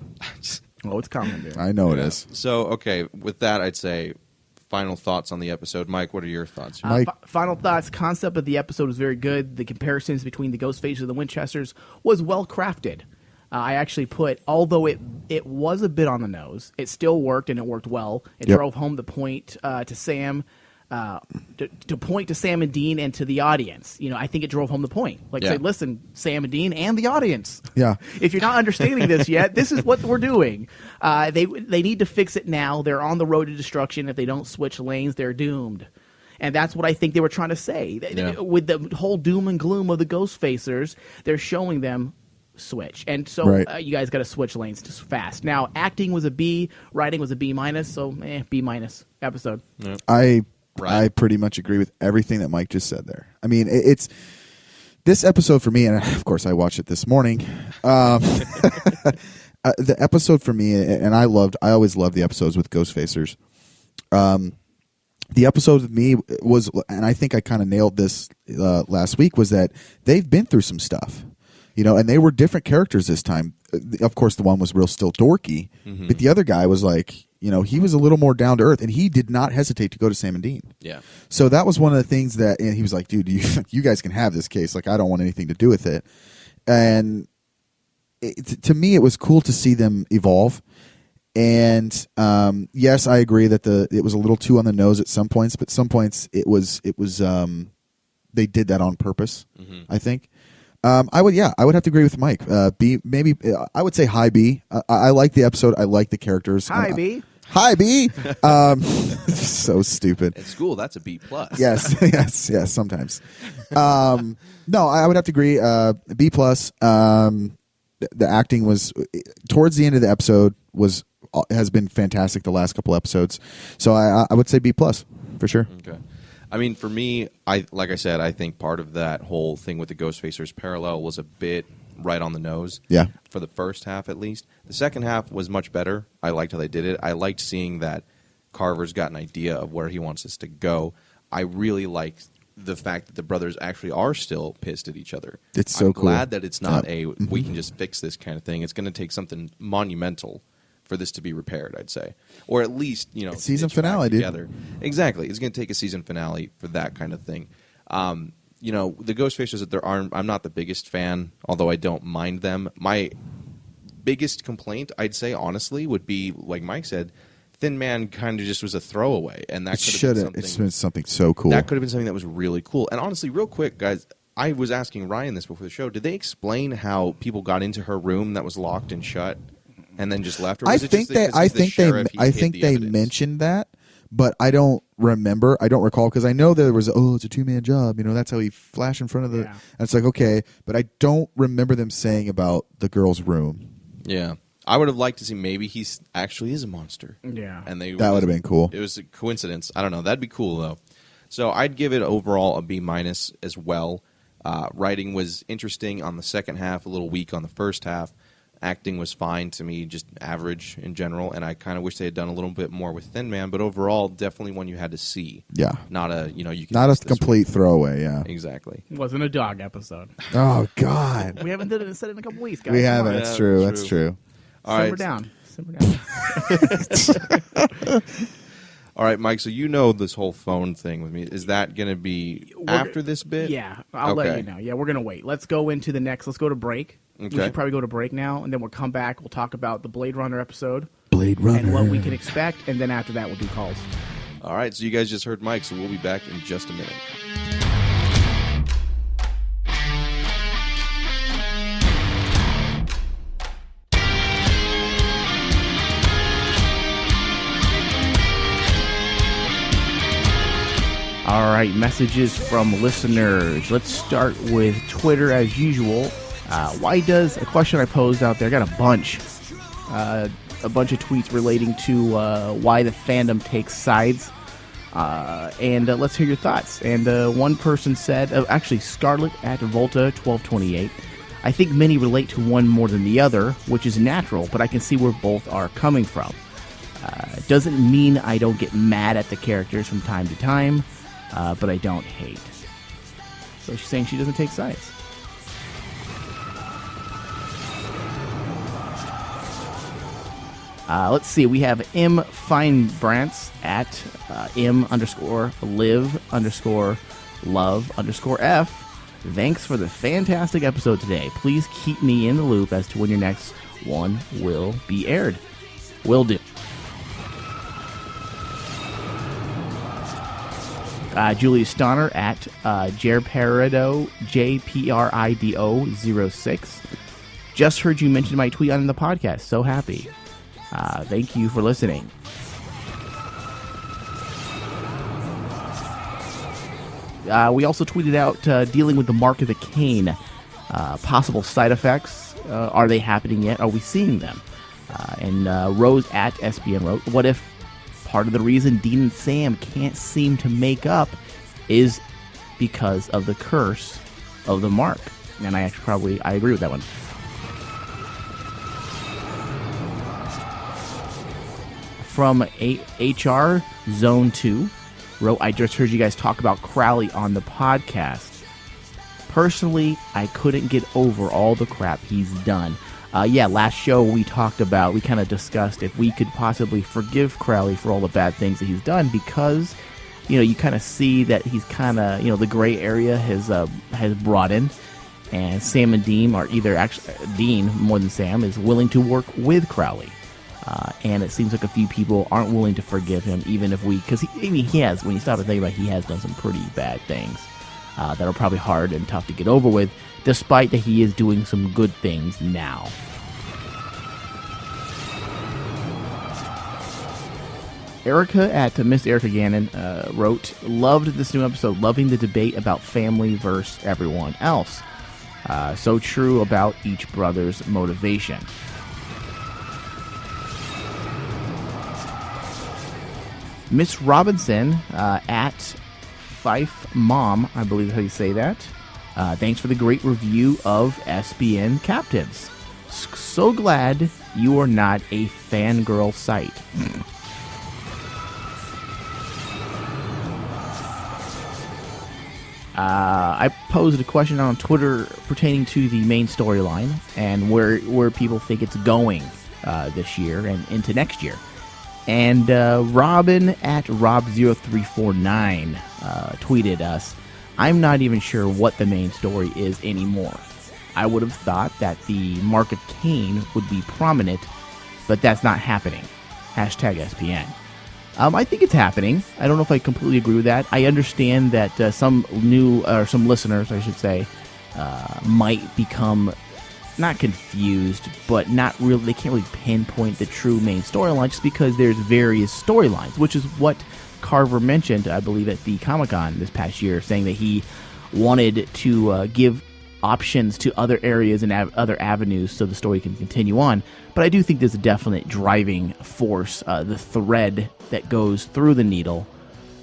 Oh, it's coming, dude. I know it is. So, okay, with that, I'd say final thoughts on the episode. Mike, what are your thoughts? Mike. Final thoughts. Concept of the episode was very good. The comparisons between the Ghostfacers and the Winchesters was well crafted. I actually put, although it was a bit on the nose, it still worked and it worked well. It Yep. drove home the point to Sam, to point to Sam and Dean and to the audience. I think it drove home the point. Like, Yeah. say, listen, Sam and Dean and the audience. Yeah. If you're not understanding this yet, this is what we're doing. They need to fix it now. They're on the road to destruction. If they don't switch lanes, they're doomed. And that's what I think they were trying to say. Yeah. With the whole doom and gloom of the Ghostfacers, they're showing them switch. And so Right. you guys got to switch lanes just fast. Now, acting was a B, writing was a B minus, so B minus episode. I Right. pretty much agree with everything that Mike just said there. I mean, it's this episode for me, and of course I watched it this morning. The episode for me, and I always loved the episodes with Ghostfacers. The episode with me was, and I think I kind of nailed this last week, was that they've been through some stuff. And they were different characters this time. Of course, the one was still dorky, but the other guy was like, he was a little more down to earth, and he did not hesitate to go to Sam and Dean. Yeah. So that was one of the things that, and he was like, dude, you guys can have this case. Like, I don't want anything to do with it. And to me, it was cool to see them evolve. And yes, I agree that it was a little too on the nose at some points, but some points it was they did that on purpose, I think. I would have to agree with Mike. B, maybe I would say high B. I like the episode. I like the characters. Hi, B. Hi, B. So stupid. At school, that's a B+. Yes, yes. Sometimes. No, I would have to agree. B plus. The acting was towards the end of the episode has been fantastic. The last couple episodes, so I would say B plus for sure. Okay. I mean, for me, like I said, I think part of that whole thing with the Ghostfacers parallel was a bit right on the nose. Yeah. For the first half, at least. The second half was much better. I liked how they did it. I liked seeing that Carver's got an idea of where he wants this to go. I really like the fact that the brothers actually are still pissed at each other. It's so I'm cool. glad that it's not Yeah. we can just fix this kind of thing. It's going to take something monumental for this to be repaired, I'd say. Or at least, It's season stitch back finale, dude. together. Exactly. It's going to take a season finale for that kind of thing. The Ghostfacers, I'm not the biggest fan, although I don't mind them. My biggest complaint, I'd say, honestly, would be, like Mike said, Thinman kind of just was a throwaway. And that could have been It's been something so cool. That could have been something that was really cool. And honestly, real quick, guys, I was asking Ryan this before the show. Did they explain how people got into her room that was locked and shut? And then just left. Or was I it just because he's the sheriff, he hid the they evidence? mentioned that, but I don't remember. I don't recall because I know there was it's a 2-man job. That's how he flashed in front of the. Yeah. And it's like okay, but I don't remember them saying about the girl's room. Yeah, I would have liked to see maybe he actually is a monster. Yeah. And That would have been cool. It was a coincidence. I don't know. That'd be cool though. So I'd give it overall a B- as well. Writing was interesting on the second half, a little weak on the first half. Acting was fine to me, just average in general, and I kind of wish they had done a little bit more with Thinman. But overall, definitely one you had to see. Yeah. Not a you can Not a miss this complete throwaway. Yeah. one. Exactly. It wasn't a dog episode. Oh God. We haven't said it in a couple weeks, guys. We Come haven't. on. That's Yeah, true. that's That's true. true. All Simmer right. down. All right, Mike. So you know this whole phone thing with me. Is that going to be after this bit? Yeah, I'll let Okay. you know. Yeah, we're gonna wait. Let's go into the next. Let's go to break. We Okay. should probably go to break now, and then we'll come back. We'll talk about the Blade Runner episode Blade Runner. and what we can expect, and then after that, we'll do calls. All right. So you guys just heard Mike. So we'll be back in just a minute. All right, messages from listeners. Let's start with Twitter as usual. Why does a question I posed out there? I got a bunch of tweets relating to why the fandom takes sides, and let's hear your thoughts. And one person said, actually, Scarlet at Volta 1228. I think many relate to one more than the other, which is natural, but I can see where both are coming from. Doesn't mean I don't get mad at the characters from time to time. But I don't hate. So she's saying she doesn't take sides. Let's see. We have M. Feinbrantz at M_live_love_F. Thanks for the fantastic episode today. Please keep me in the loop as to when your next one will be aired. Will do. Julius Stonner at Jerperido, JPRIDO06. Just heard you mention my tweet on the podcast. So happy. Thank you for listening. We also tweeted out dealing with the Mark of the Cane. Possible side effects. Are they happening yet? Are we seeing them? And Rose at SBN wrote, what if part of the reason Dean and Sam can't seem to make up is because of the curse of the Mark? And I agree with that one. From HR Zone 2 wrote, I just heard you guys talk about Crowley on the podcast. Personally, I couldn't get over all the crap he's done. Last show we kind of discussed if we could possibly forgive Crowley for all the bad things that he's done, because, you kind of see that he's kind of, the gray area has broadened, and Sam and Dean are Dean, more than Sam, is willing to work with Crowley. And it seems like a few people aren't willing to forgive him, even if because he has, when you stop and think about it, he has done some pretty bad things that are probably hard and tough to get over with, despite that he is doing some good things now. Erica at Miss Erica Gannon wrote, loved this new episode, loving the debate about family versus everyone else. So true about each brother's motivation. Miss Robinson at Fife Mom, I believe is how you say that. Thanks for the great review of SBN Captives. So glad you are not a fangirl site. I posed a question on Twitter pertaining to the main storyline and where people think it's going this year and into next year. And Robin at Rob0349 tweeted us, I'm not even sure what the main story is anymore. I would have thought that the Mark of Cain would be prominent, but that's not happening. Hashtag SPN. I think it's happening. I don't know if I completely agree with that. I understand that some listeners, I should say, might become not confused, but not really. They can't really pinpoint the true main storyline just because there's various storylines, which is what Carver mentioned, I believe, at the Comic-Con this past year, saying that he wanted to give options to other areas and other avenues so the story can continue on. But I do think there's a definite driving force, the thread that goes through the needle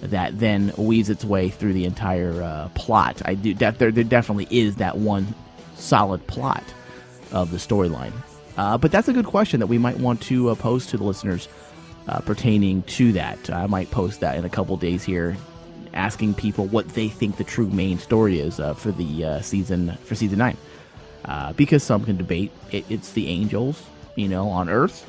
that then weaves its way through the entire plot. There definitely is that one solid plot of the storyline. But that's a good question that we might want to pose to the listeners pertaining to that. I might post that in a couple days here, asking people what they think the true main story is for the season 9. Because some can debate it's the angels, on Earth.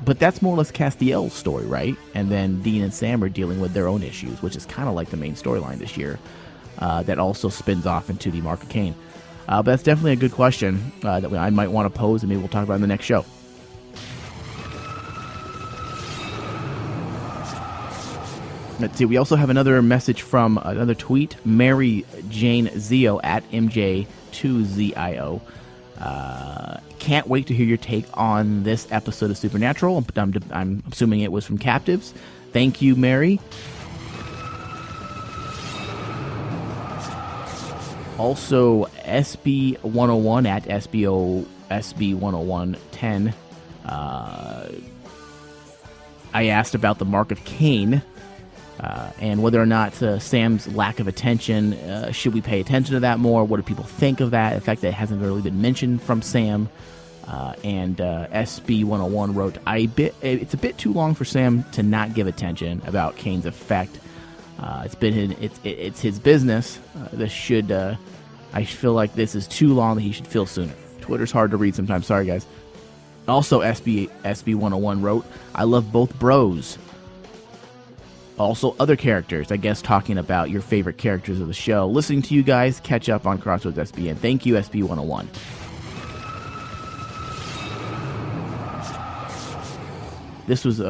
But that's more or less Castiel's story, right? And then Dean and Sam are dealing with their own issues, which is kind of like the main storyline this year. That also spins off into the Mark of Cain. But that's definitely a good question that I might want to pose, and maybe we'll talk about in the next show. Let's see. We also have another message from another tweet. Mary Jane Zio at MJ2ZIO. Can't wait to hear your take on this episode of Supernatural. I'm assuming it was from Captives. Thank you, Mary. Also, SB101 at SB10110. I asked about the Mark of Cain and whether or not Sam's lack of attention, should we pay attention to that more? What do people think of that? The fact that it hasn't really been mentioned from Sam. And SB101 wrote, it's a bit too long for Sam to not give attention about Cain's effect. It's his business. I feel like this is too long that he should feel sooner. Twitter's hard to read sometimes. Sorry, guys. Also, SB101 wrote, I love both bros. Also, other characters, I guess, talking about your favorite characters of the show. Listening to you guys catch up on Crossroads SBN. Thank you, SB101. This is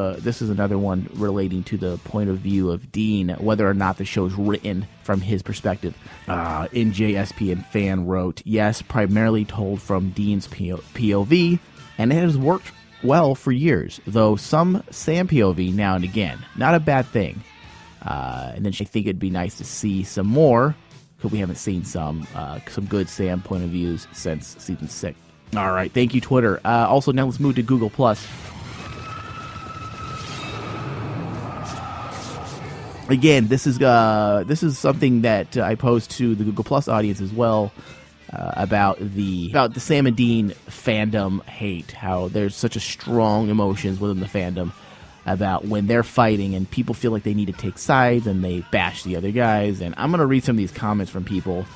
another one relating to the point of view of Dean, whether or not the show is written from his perspective. NJSP fan wrote, yes, primarily told from Dean's POV, and it has worked well for years, though some Sam POV now and again. Not a bad thing. And then I think it'd be nice to see some more, because we haven't seen some good Sam point of views since season 6. All right, thank you, Twitter. Also, now let's move to Google+. Again, this is something that I posed to the Google Plus audience as well, about the Sam and Dean fandom hate. How there's such a strong emotions within the fandom about when they're fighting and people feel like they need to take sides and they bash the other guys. And I'm gonna read some of these comments from people.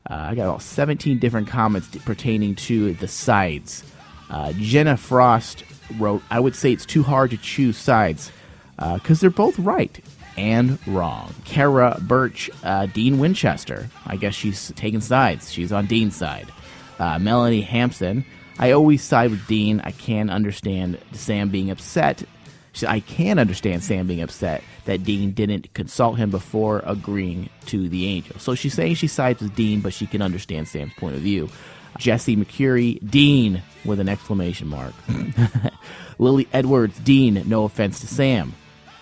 I got all 17 different comments pertaining to the sides. Jenna Frost wrote, I would say it's too hard to choose sides because they're both right and wrong. Kara Birch, Dean Winchester. I guess she's taking sides. She's on Dean's side. Melanie Hampson. I always side with Dean. I can understand Sam being upset. I can understand Sam being upset that Dean didn't consult him before agreeing to the angel. So she's saying she sides with Dean, but she can understand Sam's point of view. Jesse McCurry, Dean, with an exclamation mark. Lily Edwards, Dean, no offense to Sam.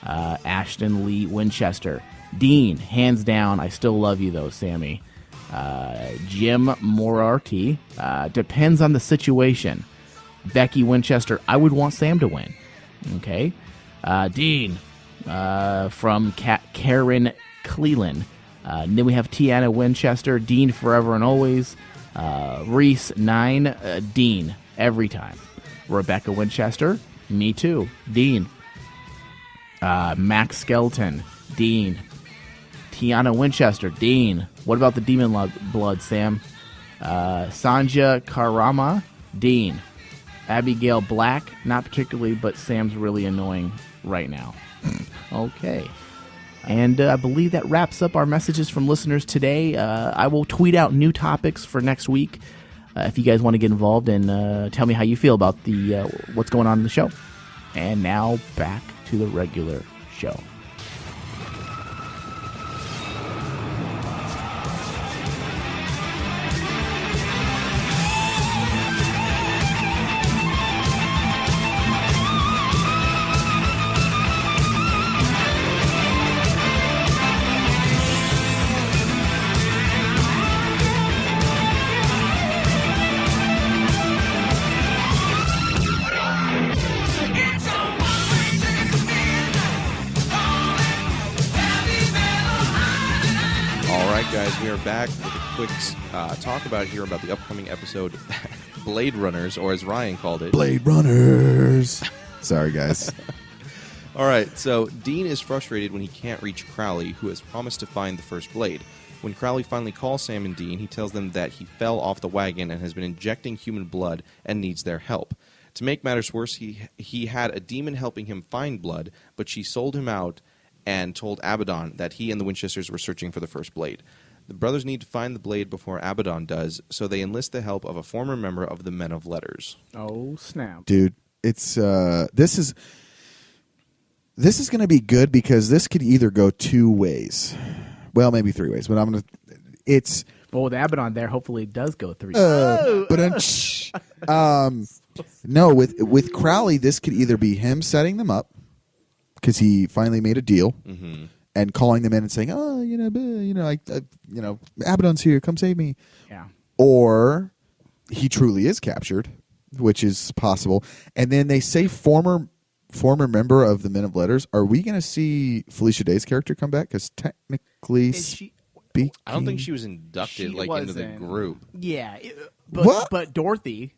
Ashton Lee Winchester, Dean, hands down, I still love you though, Sammy. Jim Moriarty, depends on the situation. Becky Winchester, I would want Sam to win. Okay. Dean, from Karen Cleland. Then we have Tiana Winchester, Dean forever and always. Reese 9, Dean, every time. Rebecca Winchester, me too, Dean. Max Skelton, Dean. Tiana Winchester, Dean. What about the demon blood, Sam? Sanja Karama, Dean. Abigail Black, not particularly, but Sam's really annoying right now. Okay. And I believe that wraps up our messages from listeners today. I will tweet out new topics for next week if you guys want to get involved and tell me how you feel about the what's going on in the show. And now back to the regular show. Guys, we are back with a quick talk about the upcoming episode Blade Runners, or as Ryan called it. Blade Runners. Sorry, guys. All right, so Dean is frustrated when he can't reach Crowley, who has promised to find the first blade. When Crowley finally calls Sam and Dean, he tells them that he fell off the wagon and has been injecting human blood and needs their help. To make matters worse, he had a demon helping him find blood, but she sold him out and told Abaddon that he and the Winchesters were searching for the first blade. The brothers need to find the blade before Abaddon does, so they enlist the help of a former member of the Men of Letters. Oh, snap. Dude, it's this is going to be good because this could either go two ways. Well, maybe three ways, but it's Well, with Abaddon there, hopefully it does go three. no, with Crowley, this could either be him setting them up because he finally made a deal and calling them in and saying, "Oh, Abaddon's here, come save me," Yeah. or he truly is captured, which is possible. And then they say former member of the Men of Letters. Are we going to see Felicia Day's character come back? Because technically She, I don't think she was inducted into the wasn't. group. Yeah. What? But Dorothy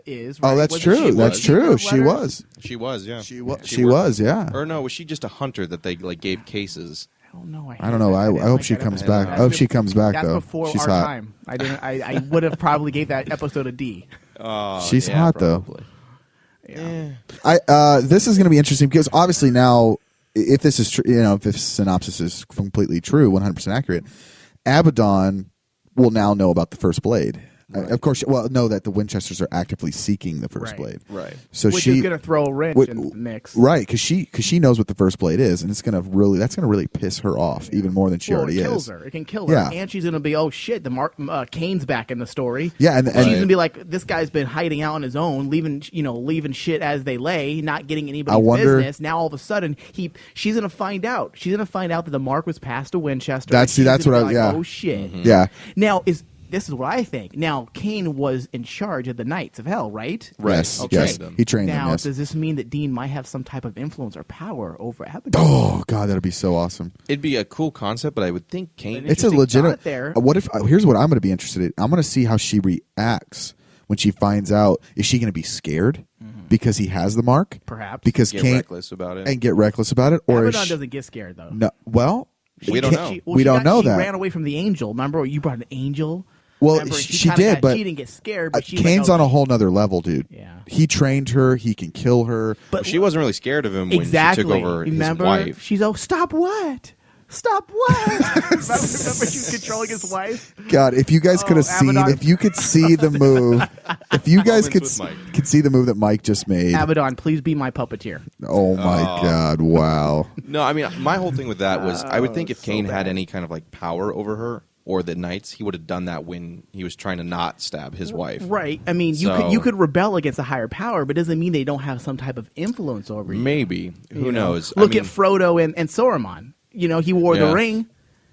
is. Oh, right? that's Wasn't true. she That's one true. of the She letters? was. She was, yeah. She worked- was, yeah. Or no, was she just a hunter that they gave cases? I don't know. I don't know. I hope she comes back. I hope she comes back, That's though. before She's our hot. time. I would have probably gave that episode a D. She's hot, though. Yeah. This is going to be interesting because obviously now, if this is true, if this synopsis is completely true, 100% accurate, Abaddon will now know about the first blade. Of course, know that the Winchesters are actively seeking the first blade. Right. So Which is going to throw a wrench in the mix. Right, because she knows what the first blade is, and that's going to really piss her off even more than she already it kills is. her. It can kill her. Yeah. And she's going to be, oh shit, Kane's back in the story. Yeah, and she's going to be like, this guy's been hiding out on his own, leaving shit as they lay, not getting anybody's business. Now all of a sudden, she's going to find out. She's going to find out that the mark was passed to Winchester. That's what oh shit. Mm-hmm. Yeah. Now this is what I think. Now, Kane was in charge of the Knights of Hell, right? Yes, Okay. yes. He trained now, them, yes. does this mean that Dean might have some type of influence or power over Abaddon? Oh, God, that'd be so awesome. It'd be a cool concept, but I would think Kane... It's a Interesting legitimate... thought there. What if... here's what I'm going to be interested in. I'm going to see how she reacts when she finds out. Is she going to be scared because he has the mark? Perhaps. Because Get Kane... reckless about it. And get reckless about it? Or Abaddon is she, doesn't get scared, though. No. Well... We don't know. We don't know she that. ran away from the angel. Remember, you brought an angel? Well, Remember, she kinda did, but she didn't get scared. But Kane's on a whole nother level, dude. Yeah. He trained her. He can kill her. But she wasn't really scared of him exactly. when she took over Remember? his wife. She's stop what? Stop what? remember she was controlling his wife? God, if you guys could have seen, Abaddon. if you could see the move, if you guys could Moments with Mike. could see the move that Mike just made. Abaddon, please be my puppeteer. Oh my God! Wow. No, I mean, my whole thing with that was I would think if so Kane had bad. any kind of like power over her or the Knights, he would have done that when he was trying to not stab his wife. Right. I mean, you could rebel against a higher power, but it doesn't mean they don't have some type of influence over you. Maybe. Who knows? Look I mean, at Frodo and Saruman. He wore Yeah. the ring,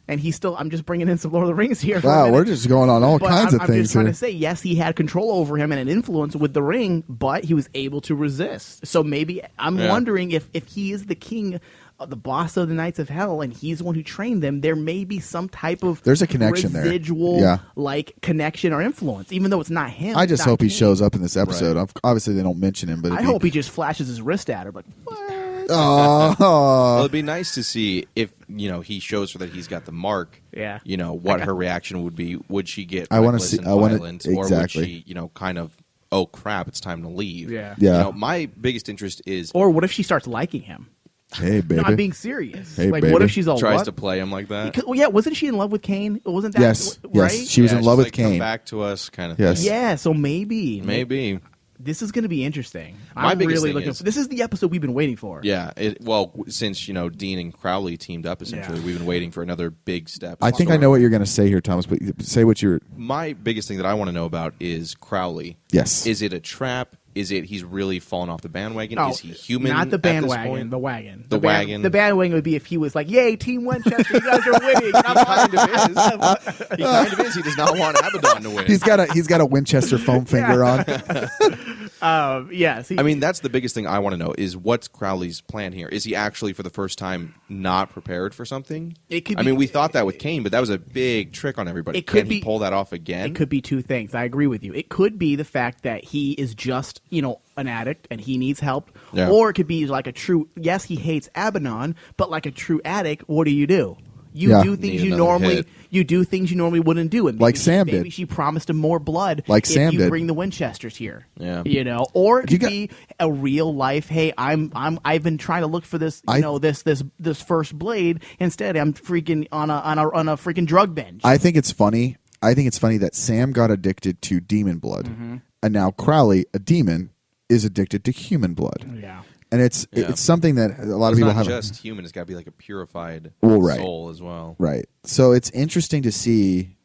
and he's still. I'm just bringing in some Lord of the Rings here. For a Wow, minute. we're just going on all But kinds I'm of things just trying here. to say, yes, he had control over him and an influence with the ring, but he was able to resist. So maybe I'm Yeah. wondering if he is the king, the boss of the Knights of Hell, and he's the one who trained them, there may be some type of There's a connection there. residual, Yeah. like connection or influence, even though it's not him. I it's just not hope he Kane. shows up in this episode. Obviously, they don't mention him, but I hope he just flashes his wrist at her, like what? well, Oh, it'd be nice to see if he shows her that he's got the mark. Yeah. What her reaction would be. Would she get I wanna reckless see- and I wanna- violent, or would exactly. she, kind of, oh crap, it's time to leave? Yeah. Yeah. My biggest interest is Or what if she starts liking him? hey baby. No, I'm being serious. Hey, like, baby. what if she's all tries what? to play him like that. Well, yeah, wasn't she in love with Kane? Wasn't that Yes, right? yes, she was in she's love with like, come Kane. back to us, kind of. Yes. thing. Yeah, so maybe. Maybe. This is going to be interesting. My I'm biggest really thing looking. is- This is the episode we've been waiting for. Yeah. Since Dean and Crowley teamed up, essentially, we've been waiting for another big step. I think I know what you're going to say here, Thomas. But say what you're. My biggest thing that I want to know about is Crowley. Yes. Is it a trap? Is it he's really fallen off the bandwagon? No, Is he human? Not the at this bandwagon. point? The wagon. The wagon. The bandwagon would be if he was like, "Yay, Team Winchester, you guys are winning." He kind of is. He kind of is. He does not want Abaddon to win. He's got a Winchester foam finger on. Yes. I mean, that's the biggest thing I want to know is what's Crowley's plan here? Is he actually, for the first time, not prepared for something? It could I mean, be- we thought that with Kane, but that was a big trick on everybody. It could Can he be- pull that off again? It could be two things. I agree with you. It could be the fact that he is just, an addict and he needs help. Yeah. Or it could be like a true, yes, he hates Abaddon, but like a true addict, what do? You Yeah. do things Need you another normally hit. you do things you normally wouldn't do, and Like maybe Sam maybe did. she promised him more blood. Like if Sam you did. bring the Winchesters here. Yeah. Or it You could got- be a real life. Hey, I've been trying to look for this. This first blade. Instead, I'm freaking on a freaking drug binge. I think it's funny. That Sam got addicted to demon blood, and now Crowley, a demon, is addicted to human blood. Yeah. And it's something that a lot of It's people not have. just human. It's got to be like a purified Right. soul as well. Right. So it's interesting to see.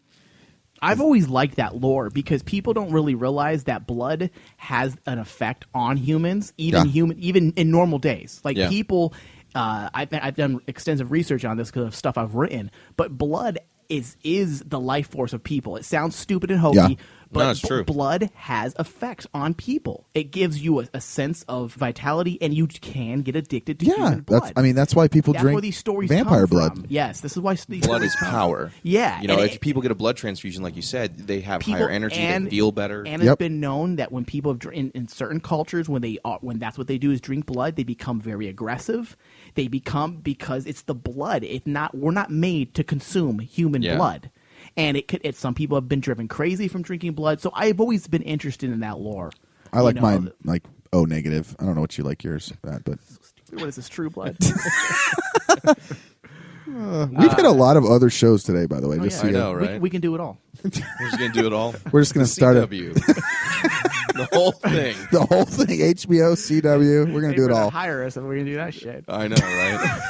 I've always liked that lore because people don't really realize that blood has an effect on humans, even in normal days. Like Yeah. people, I've done extensive research on this because of stuff I've written. But blood is the life force of people. It sounds stupid and hokey, Yeah. but No, it's true. blood has effects on people. It gives you a sense of vitality, and you can get addicted to Yeah, human blood. that's why people That's drink where these stories vampire come blood. from. Yes, this is why these Blood stories is come. power. Yeah, You know, and if people get a blood transfusion, like you said, they have people- higher energy, they feel better. And Yep. it's been known that when people have, in certain cultures, when that's what they do is drink blood, they become very aggressive. They become, because it's the blood. We're not made to consume human Yeah. blood. And some people have been driven crazy from drinking blood. So I've always been interested in that lore. I like mine like O negative. I don't know what you like yours at, but What is this, True Blood? we've hit a lot of other shows today. By the way, just yeah. so I you know, right? We can do it all. We're just going to do it all. We're just going to start it. CW. The whole thing. The whole thing, HBO, CW. We're going to do it They're gonna all. hire us if we're going to do that shit. I know, right?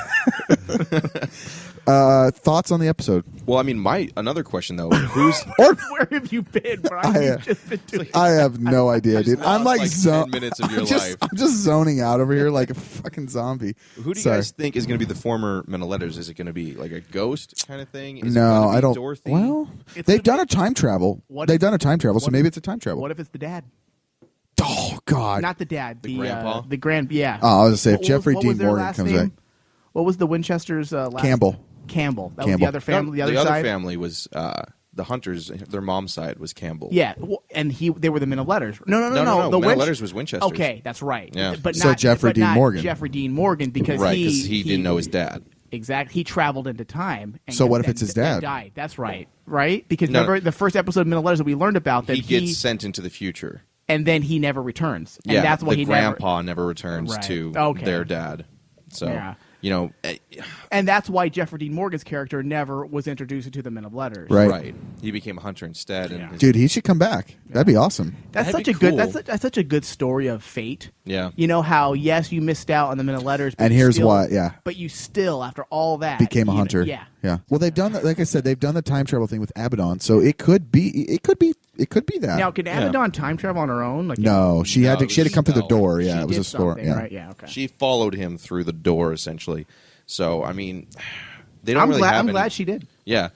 Thoughts on the episode? Well, I mean, another question, though. Who's... Or Where have you been, Brian? You've just been doing I have no idea, dude. I'm lost, like, 10 minutes of your life. I'm just zoning out over here like a fucking zombie. Who do you Sorry. guys think is going to be the former Men of Letters? Is it going to be like a ghost kind of thing? Is it No, gonna be I don't. Dorothy? Well, It's they've gonna done a time travel. What They've if- done a time travel, so what maybe if- it's a time travel. What if it's the dad? Oh God! Not the dad. The grandpa? The grand. Yeah. Oh, I was gonna say if What Jeffrey what was Dean their Morgan last comes name? back. What was the Winchester's last? Campbell. Campbell. That was Campbell. the other family. No, the other side. family was the Hunters. Their mom's side was Campbell. Yeah, and they were the Men of Letters. No. No, The Men of Letters was Winchester. Okay, that's right. Yeah. But So not Jeffrey but Dean not Morgan. Jeffrey Dean Morgan because Right, because he didn't know his dad. Exactly. He traveled into time. And So what if and- it's his and dad? died. That's right. Right? Because No, remember the first episode of Men of Letters that we learned about that He gets sent into the future. and then he never returns. And Yeah, that's why the he grandpa never returns Right. to Okay. their dad. So, Yeah. you know, and that's why Jeffrey Dean Morgan's character never was introduced into the Men of Letters. Right. He became a hunter instead. And his- Dude, he should come back. That'd be awesome. That's That'd such be a good. cool. That's such a good story of fate. Yeah. You know how you missed out on the Men of Letters, but And you here's still- why, yeah. But you still, after all that, Became a even- hunter. Yeah. Yeah. Well, they've done that. Like I said, they've done the time travel thing with Abaddon, so it could be that. Now, can Abaddon time travel on her own? Like No, she had No, to come through the no. door. Yeah, she it was did a store. something, Yeah. Right. Yeah. Okay. She followed him through the door, essentially. So, I mean, they don't I'm really glad. have I'm any- glad she did. Yeah.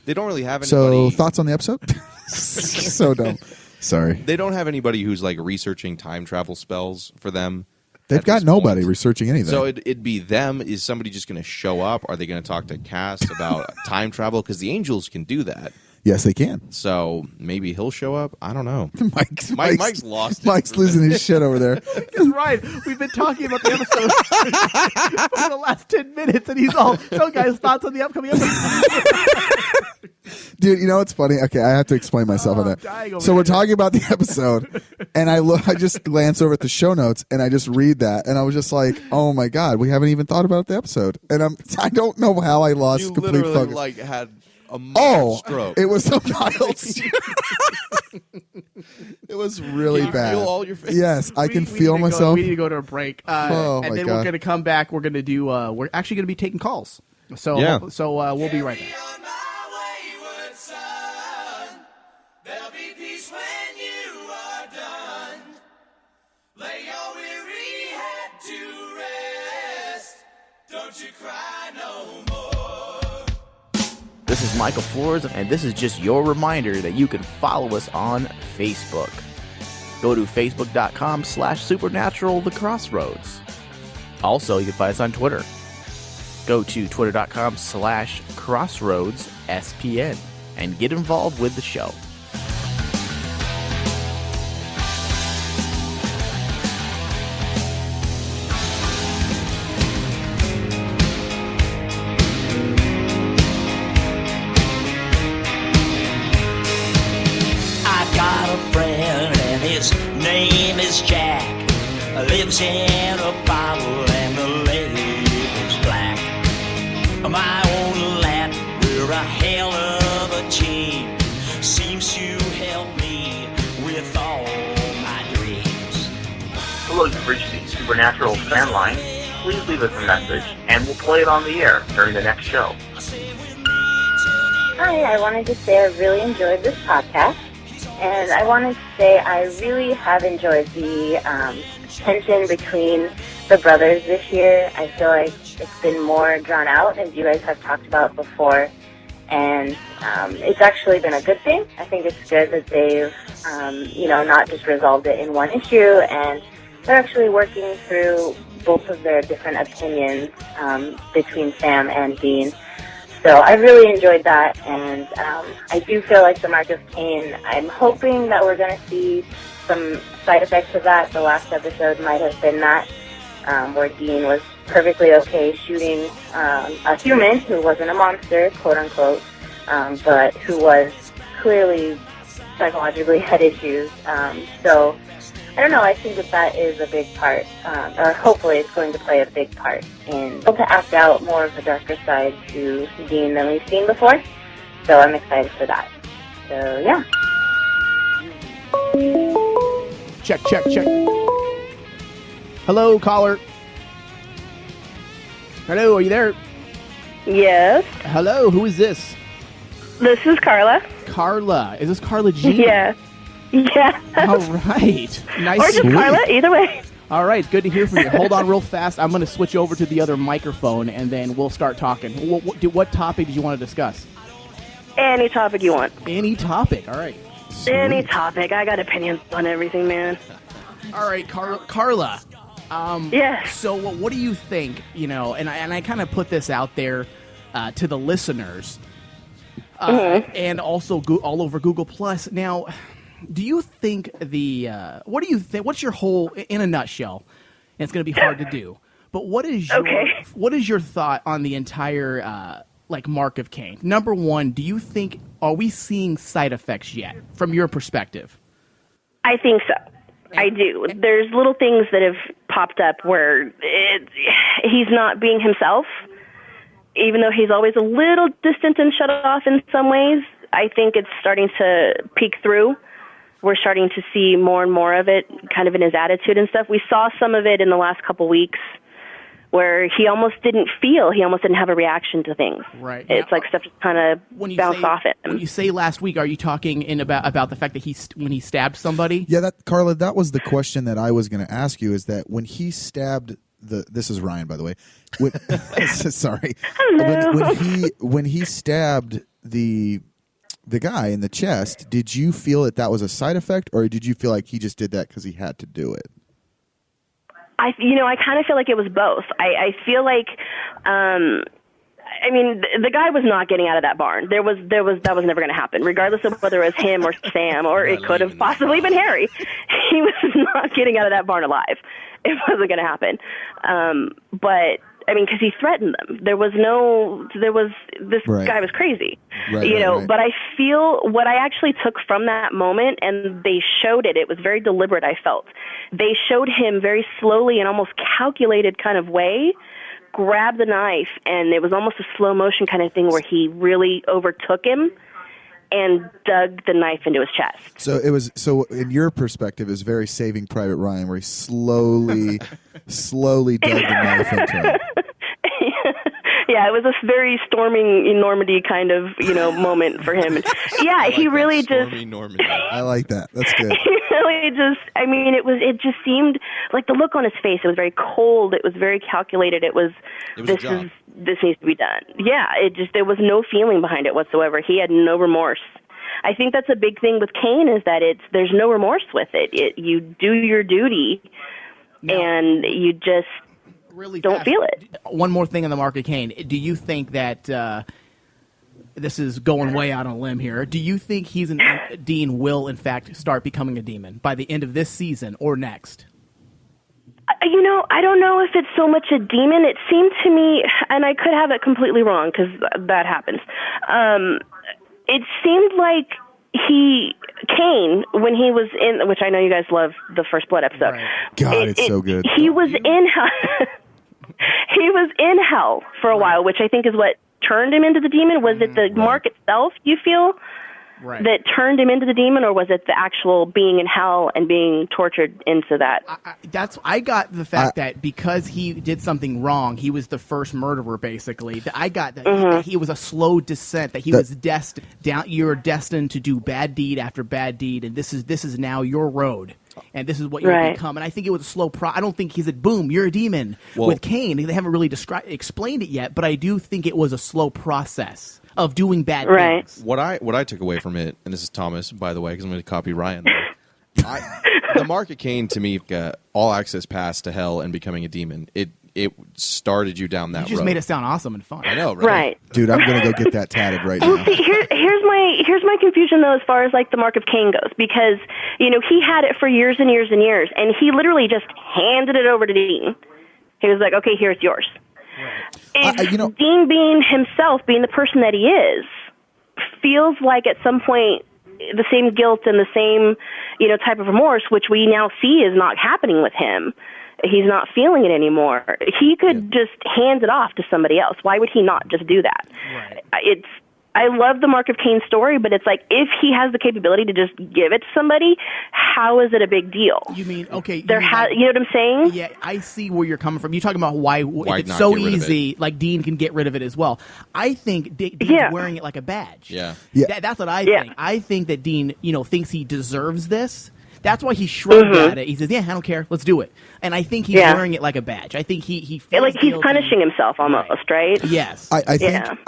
They don't really have So, anybody... thoughts on the episode? So dumb. Sorry. They don't have anybody who's, like, researching time travel spells for them. They've at got this nobody point. researching anything. So it'd be them. Is somebody just going to show up? Are they going to talk to Cass about time travel? Because the angels can do that. yes, they can. So maybe he'll show up. I don't know. Mike's lost it. Mike's losing his shit over there. Because Ryan, we've been talking about the episode for the last 10 minutes, and he's all, "So, guys, thoughts on the upcoming episode?" Dude, you know what's funny? Okay, I have to explain myself Oh, on I'm dying that. over So we're here. talking about the episode, and I just glance over at the show notes, and I just read that, and I was just like, "Oh my god, we haven't even thought about the episode." And I don't know how I lost You complete literally focus. like had a mild Oh, stroke. it was a mild. It was really Can you bad. feel all your face? Yes, I can We feel need to go- myself. we need to go to a break, Oh, and my then God. we're going to come back. We're going to do. We're actually going to be taking calls. So Yeah. we'll be right back. On my wayward son, there'll be peace when you are done. Lay your weary head to rest. Don't you cry no more. This is Michael Flores, and this is just your reminder that you can follow us on Facebook. go to facebook.com/supernatural the Crossroads. Also, you can find us on Twitter. Go to twitter.com/crossroadspn and get involved with the show. I got a friend and his name is Jack. Lives in a bottle and the label's black. My own lap, we're a hell of a team. Seems to help me with all my dreams. Hello, you've reached the Supernatural fan line. Please leave us a message and we'll play it on the air during the next show. Hi, I wanted to say I really enjoyed this podcast, and I wanted to say I really have enjoyed the tension between the brothers this year. I feel like it's been more drawn out, as you guys have talked about before, and it's actually been a good thing. I think it's good that they've, not just resolved it in one issue, and they're actually working through both of their different opinions between Sam and Dean. So I really enjoyed that, and I do feel like the Mark of Cain, I'm hoping that we're going to see some side effects of that. The last episode might have been that, where Dean was perfectly okay shooting a human who wasn't a monster, quote-unquote, but who was clearly psychologically had issues. So I don't know, I think that is a big part, or hopefully it's going to play a big part in to act out more of the darker side to Dean than we've seen before. So I'm excited for that. So, yeah. Check. Hello, caller. Hello, are you there? Yes. Hello, who is this? This is Carla. Carla. Is this Carla G? Yeah. Yeah. All right. Nice. Or just Carla, either way. All right, good to hear from you. Hold on real fast. I'm going to switch over to the other microphone, and then we'll start talking. What topic do you want to discuss? Any topic you want. Any topic. All right. Any topic. I got opinions on everything, man. All right, Carla. Yeah. So what do you think, and I kind of put this out there to the listeners, and also all over Google Plus. Now, do you think what do you think? What's your whole, in a nutshell? And it's going to be hard to do, but what is your thought on the entire Mark of Cain? Number one, do you think, are we seeing side effects yet from your perspective? I think so. I do. There's little things that have popped up where he's not being himself, even though he's always a little distant and shut off in some ways. I think it's starting to peek through. We're starting to see more and more of it kind of in his attitude and stuff. We saw some of it in the last couple weeks where he almost didn't have a reaction to things. Right. It's like stuff just kind of bounced off at him. When you say last week, are you talking about the fact that when he stabbed somebody? Yeah, Carla, that was the question that I was going to ask you, is that when he stabbed this is Ryan, by the way. Sorry. Hello. When he stabbed the guy in the chest, did you feel that was a side effect, or did you feel like he just did that because he had to do it? I kind of feel like it was both. I feel like, the guy was not getting out of that barn. That was never going to happen, regardless of whether it was him or Sam, or it could have possibly been Harry. He was not getting out of that barn alive. It wasn't going to happen. But because he threatened them. This guy was crazy, right. But I feel what I actually took from that moment, and they showed it. It was very deliberate, I felt. They showed him very slowly and almost calculated kind of way, grab the knife, and it was almost a slow motion kind of thing where he really overtook him and dug the knife into his chest. So in your perspective, it was very Saving Private Ryan, where he slowly dug the knife into him. Yeah, it was a very storming Normandy kind of, moment for him. Yeah, he really just... Normandy. I like that. That's good. He really just, it just seemed like the look on his face, it was very cold, it was very calculated, this needs to be done. Yeah, there was no feeling behind it whatsoever. He had no remorse. I think that's a big thing with Kane is that there's no remorse with it. You do your duty, and you just really don't feel it. One more thing on the Mark of Kane. Do you think that this is going way out on a limb here? Do you think Dean will, in fact, start becoming a demon by the end of this season or next? I don't know if it's so much a demon. It seemed to me, and I could have it completely wrong because that happens. It seemed like Kane, when he was in, which I know you guys love the First Blood episode. Right. God, it's so good. He was in hell. He was in hell for a while, which I think is what turned him into the demon. Was it the mark itself, you feel, that turned him into the demon, or was it the actual being in hell and being tortured into that? I got the fact that because he did something wrong, he was the first murderer, basically. I got that he was a slow descent, that he was destined. You're destined to do bad deed after bad deed, and this is now your road. And this is what you'll become. And I think it was a slow I don't think he said, boom, you're a demon. With Kane, they haven't really explained it yet, but I do think it was a slow process of doing bad things. What I took away from it, and this is Thomas, by the way, because I'm going to copy Ryan. The Mark of Kane, to me, all access pass to hell and becoming a demon. It started you down that road. You just made it sound awesome and fun. I know, right? Dude, I'm going to go get that tatted right now. Well, see, here's my confusion, though, as far as, like, the Mark of Cain goes, because, he had it for years and years and years, and he literally just handed it over to Dean. He was like, okay, here's yours. And Dean being himself, being the person that he is, feels like at some point the same guilt and the same, type of remorse, which we now see is not happening with him. He's not feeling it anymore. He could just hand it off to somebody else. Why would he not just do that? Right. I love the Mark of Cain story, but it's like, if he has the capability to just give it to somebody, how is it a big deal? You mean, okay. You know what I'm saying? Yeah, I see where you're coming from. You're talking about why if it's so easy, like Dean can get rid of it as well. I think Dean's wearing it like a badge. Yeah. That's what I think. I think that Dean, thinks he deserves this. That's why he shrugged at it. He says, yeah, I don't care. Let's do it. And I think he's wearing it like a badge. I think he feels like he's guilty. punishing himself almost, right? Yes. I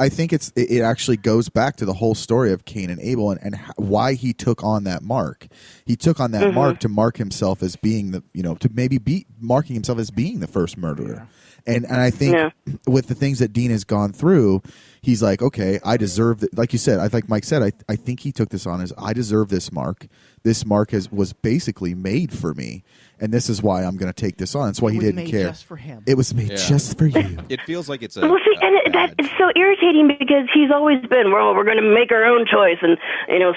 think it actually goes back to the whole story of Cain and Abel and why he took on that mark. He took on that mark to mark himself as being to maybe be marking himself as being the first murderer. And I think with the things that Dean has gone through, he's like, okay, I deserve it. Like you said, like Mike said, I think he took this on as, I deserve this mark. This mark was basically made for me, and this is why I'm going to take this on. That's why he didn't care. Just for him. It was made just for you. It feels like it's a. Well, see, and it's so irritating because he's always been, well, we're going to make our own choice and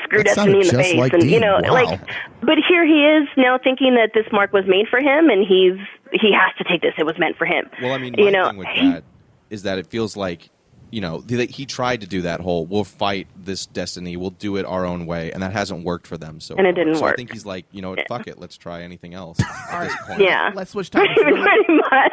screw That destiny in the sounded face, just like and Dean. Wow. but here he is now thinking that this mark was made for him, and he has to take this. It was meant for him. Well, I mean, my thing with that is that it feels like. He tried to do that whole, we'll fight this destiny, we'll do it our own way, and that hasn't worked for them so far. And it didn't work. I think he's like, fuck it, let's try anything else at this point. Yeah. Let's switch topics. Pretty much.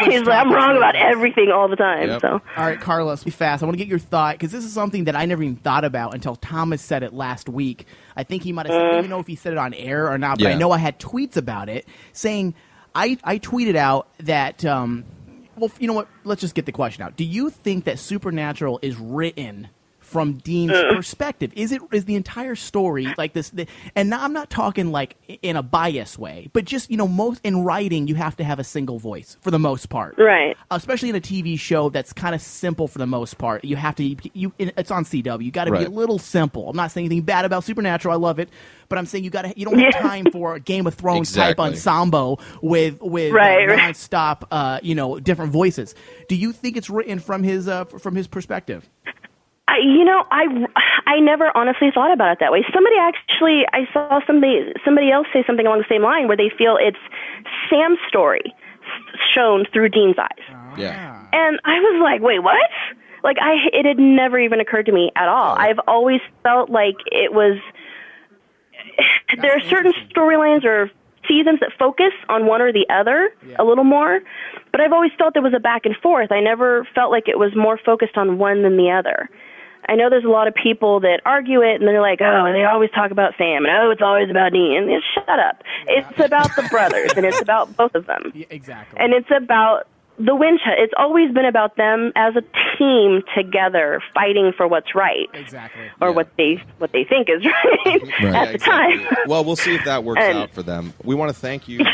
He's like, I'm wrong about everything all the time. Yep. So. All right, Carlos, be fast. I want to get your thought, because this is something that I never even thought about until Thomas said it last week. I think he might have said, I don't even know if he said it on air or not, but I know I had tweets about it saying, I tweeted out that... well, you know what? Let's just get the question out. Do you think that Supernatural is written from Dean's perspective? Is the entire story like this? And now I'm not talking like in a bias way, but just most in writing, you have to have a single voice for the most part, right? Especially in a TV show that's kind of simple for the most part. You have to it's on CW. You got to be a little simple. I'm not saying anything bad about Supernatural. I love it. But I'm saying you don't have time for a Game of Thrones type ensemble with nonstop, different voices. Do you think it's written from his perspective? I never honestly thought about it that way. I saw somebody else say something along the same line where they feel it's Sam's story shown through Dean's eyes. Yeah. And I was like, wait, what? Like it had never even occurred to me at all. I've always felt like it was. There are certain storylines or seasons that focus on one or the other a little more, but I've always felt there was a back and forth. I never felt like it was more focused on one than the other. I know there's a lot of people that argue it, and they're like, oh, they always talk about Sam, and oh, it's always about Dean. And shut up. It's about the brothers, and it's about both of them. Yeah, exactly. And it's about the Winch. It's always been about them as a team together, fighting for what's right. Exactly. Or what they think is right, at the time. Well, we'll see if that works out for them. We want to thank you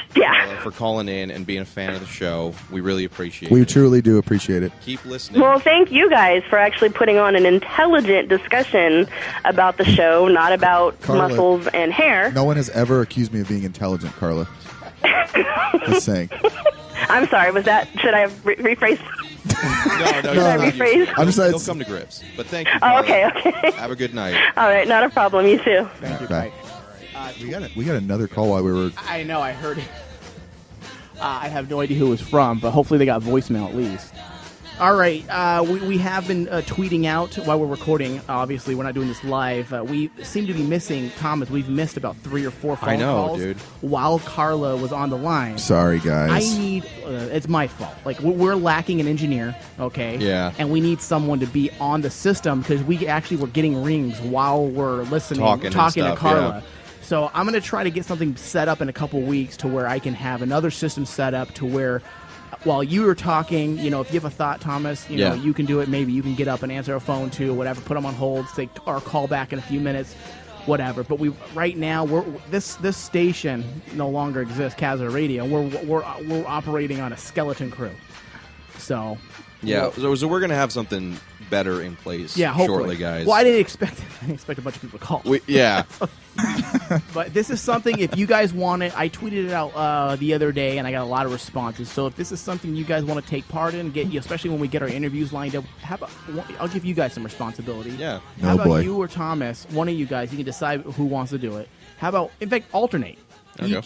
for calling in and being a fan of the show. We really appreciate it. We truly do appreciate it. Keep listening. Well, thank you guys for actually putting on an intelligent discussion about the show, not about Carla, muscles and hair. No one has ever accused me of being intelligent, Carla. Just saying. I'm sorry. Was that? Should I rephrase? No. Should I rephrase? I'm just. You'll come to grips. But thank you. Oh, Carla. okay. Have a good night. All right, not a problem. You too. Thank you. Bye. We got another call while we were. I know. I heard it. I have no idea who it was from, but hopefully they got voicemail at least. All right, we have been tweeting out while we're recording. Obviously, we're not doing this live. We seem to be missing, Thomas. We've missed about 3 or 4 phone calls dude. while Carla was on the line. Sorry, guys. I need. It's my fault. Like we're lacking an engineer, okay? Yeah. And we need someone to be on the system because we actually were getting rings while we're listening, Talking to Carla. Yeah. So I'm going to try to get something set up in a couple weeks to where I can have another system set up to where. While you were talking, if you have a thought, Thomas, know, you can do it. Maybe you can get up and answer a phone too, whatever. Put them on hold, or call back in a few minutes, whatever. But right now this station no longer exists, Kazaa Radio. We're operating on a skeleton crew. So so we're gonna have something better in place. Yeah, hopefully, shortly, guys. Well, I didn't expect a bunch of people to call. But this is something, if you guys want it, I tweeted it out the other day, and I got a lot of responses. So if this is something you guys want to take part in, especially when we get our interviews lined up, I'll give you guys some responsibility. Yeah. How about you or Thomas, one of you guys, you can decide who wants to do it. How about, in fact, alternate.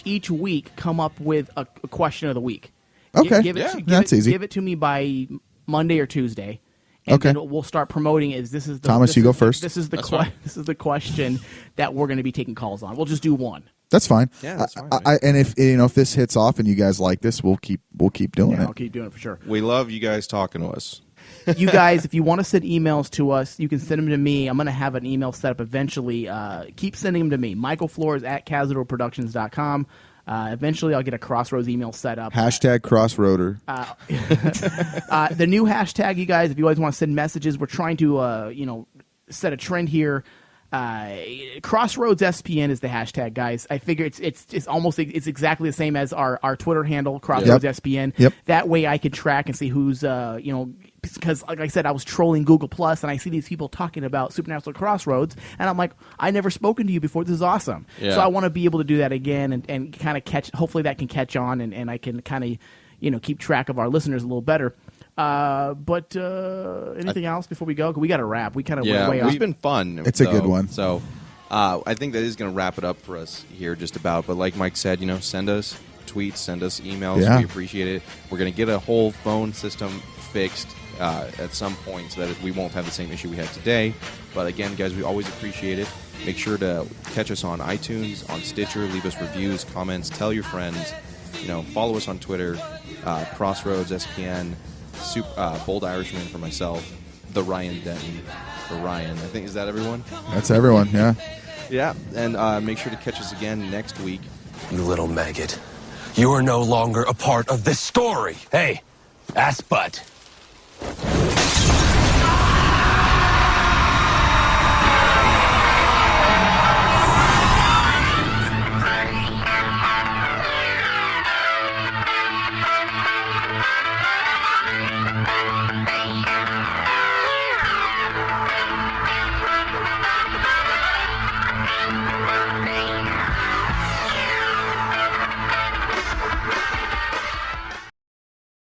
Each week, come up with a question of the week. Okay. That's easy. Give it to me by Monday or Tuesday. And then we'll start promoting it. Thomas, you go first. This is the question that we're going to be taking calls on. We'll just do one. That's fine. Yeah, that's fine. And if this hits off and you guys like this, we'll keep doing it. I'll keep doing it for sure. We love you guys talking to us. You guys, if you want to send emails to us, you can send them to me. I'm going to have an email set up eventually. Keep sending them to me. Michael Flores at CazadorProductions.com. Eventually, I'll get a Crossroads email set up. #Crossroader. The new hashtag, you guys, if you guys want to send messages, we're trying to, set a trend here. Crossroads SPN is the hashtag, guys. I figure it's exactly the same as our Twitter handle, Crossroads SPN. Yep. That way I could track and see who's, because like I said, I was trolling Google Plus and I see these people talking about Supernatural Crossroads, and I'm like, I never spoken to you before. This is awesome. Yeah. So I want to be able to do that again and kind of catch. Hopefully that can catch on and I can kind of keep track of our listeners a little better. But anything else before we go? We got to wrap. We kind of went way off. It's been fun. It's a good one. So I think that is going to wrap it up for us here just about. But like Mike said, send us tweets, send us emails. Yeah. We appreciate it. We're going to get a whole phone system fixed at some point so that we won't have the same issue we had today. But again, guys, we always appreciate it. Make sure to catch us on iTunes, on Stitcher, leave us reviews, comments, tell your friends. Follow us on Twitter, Crossroads SPN, Bold Irishman for myself, the Ryan Denton for Ryan. I think, is that everyone? That's everyone, yeah. Yeah, and make sure to catch us again next week. You little maggot. You are no longer a part of this story. Hey, ass butt.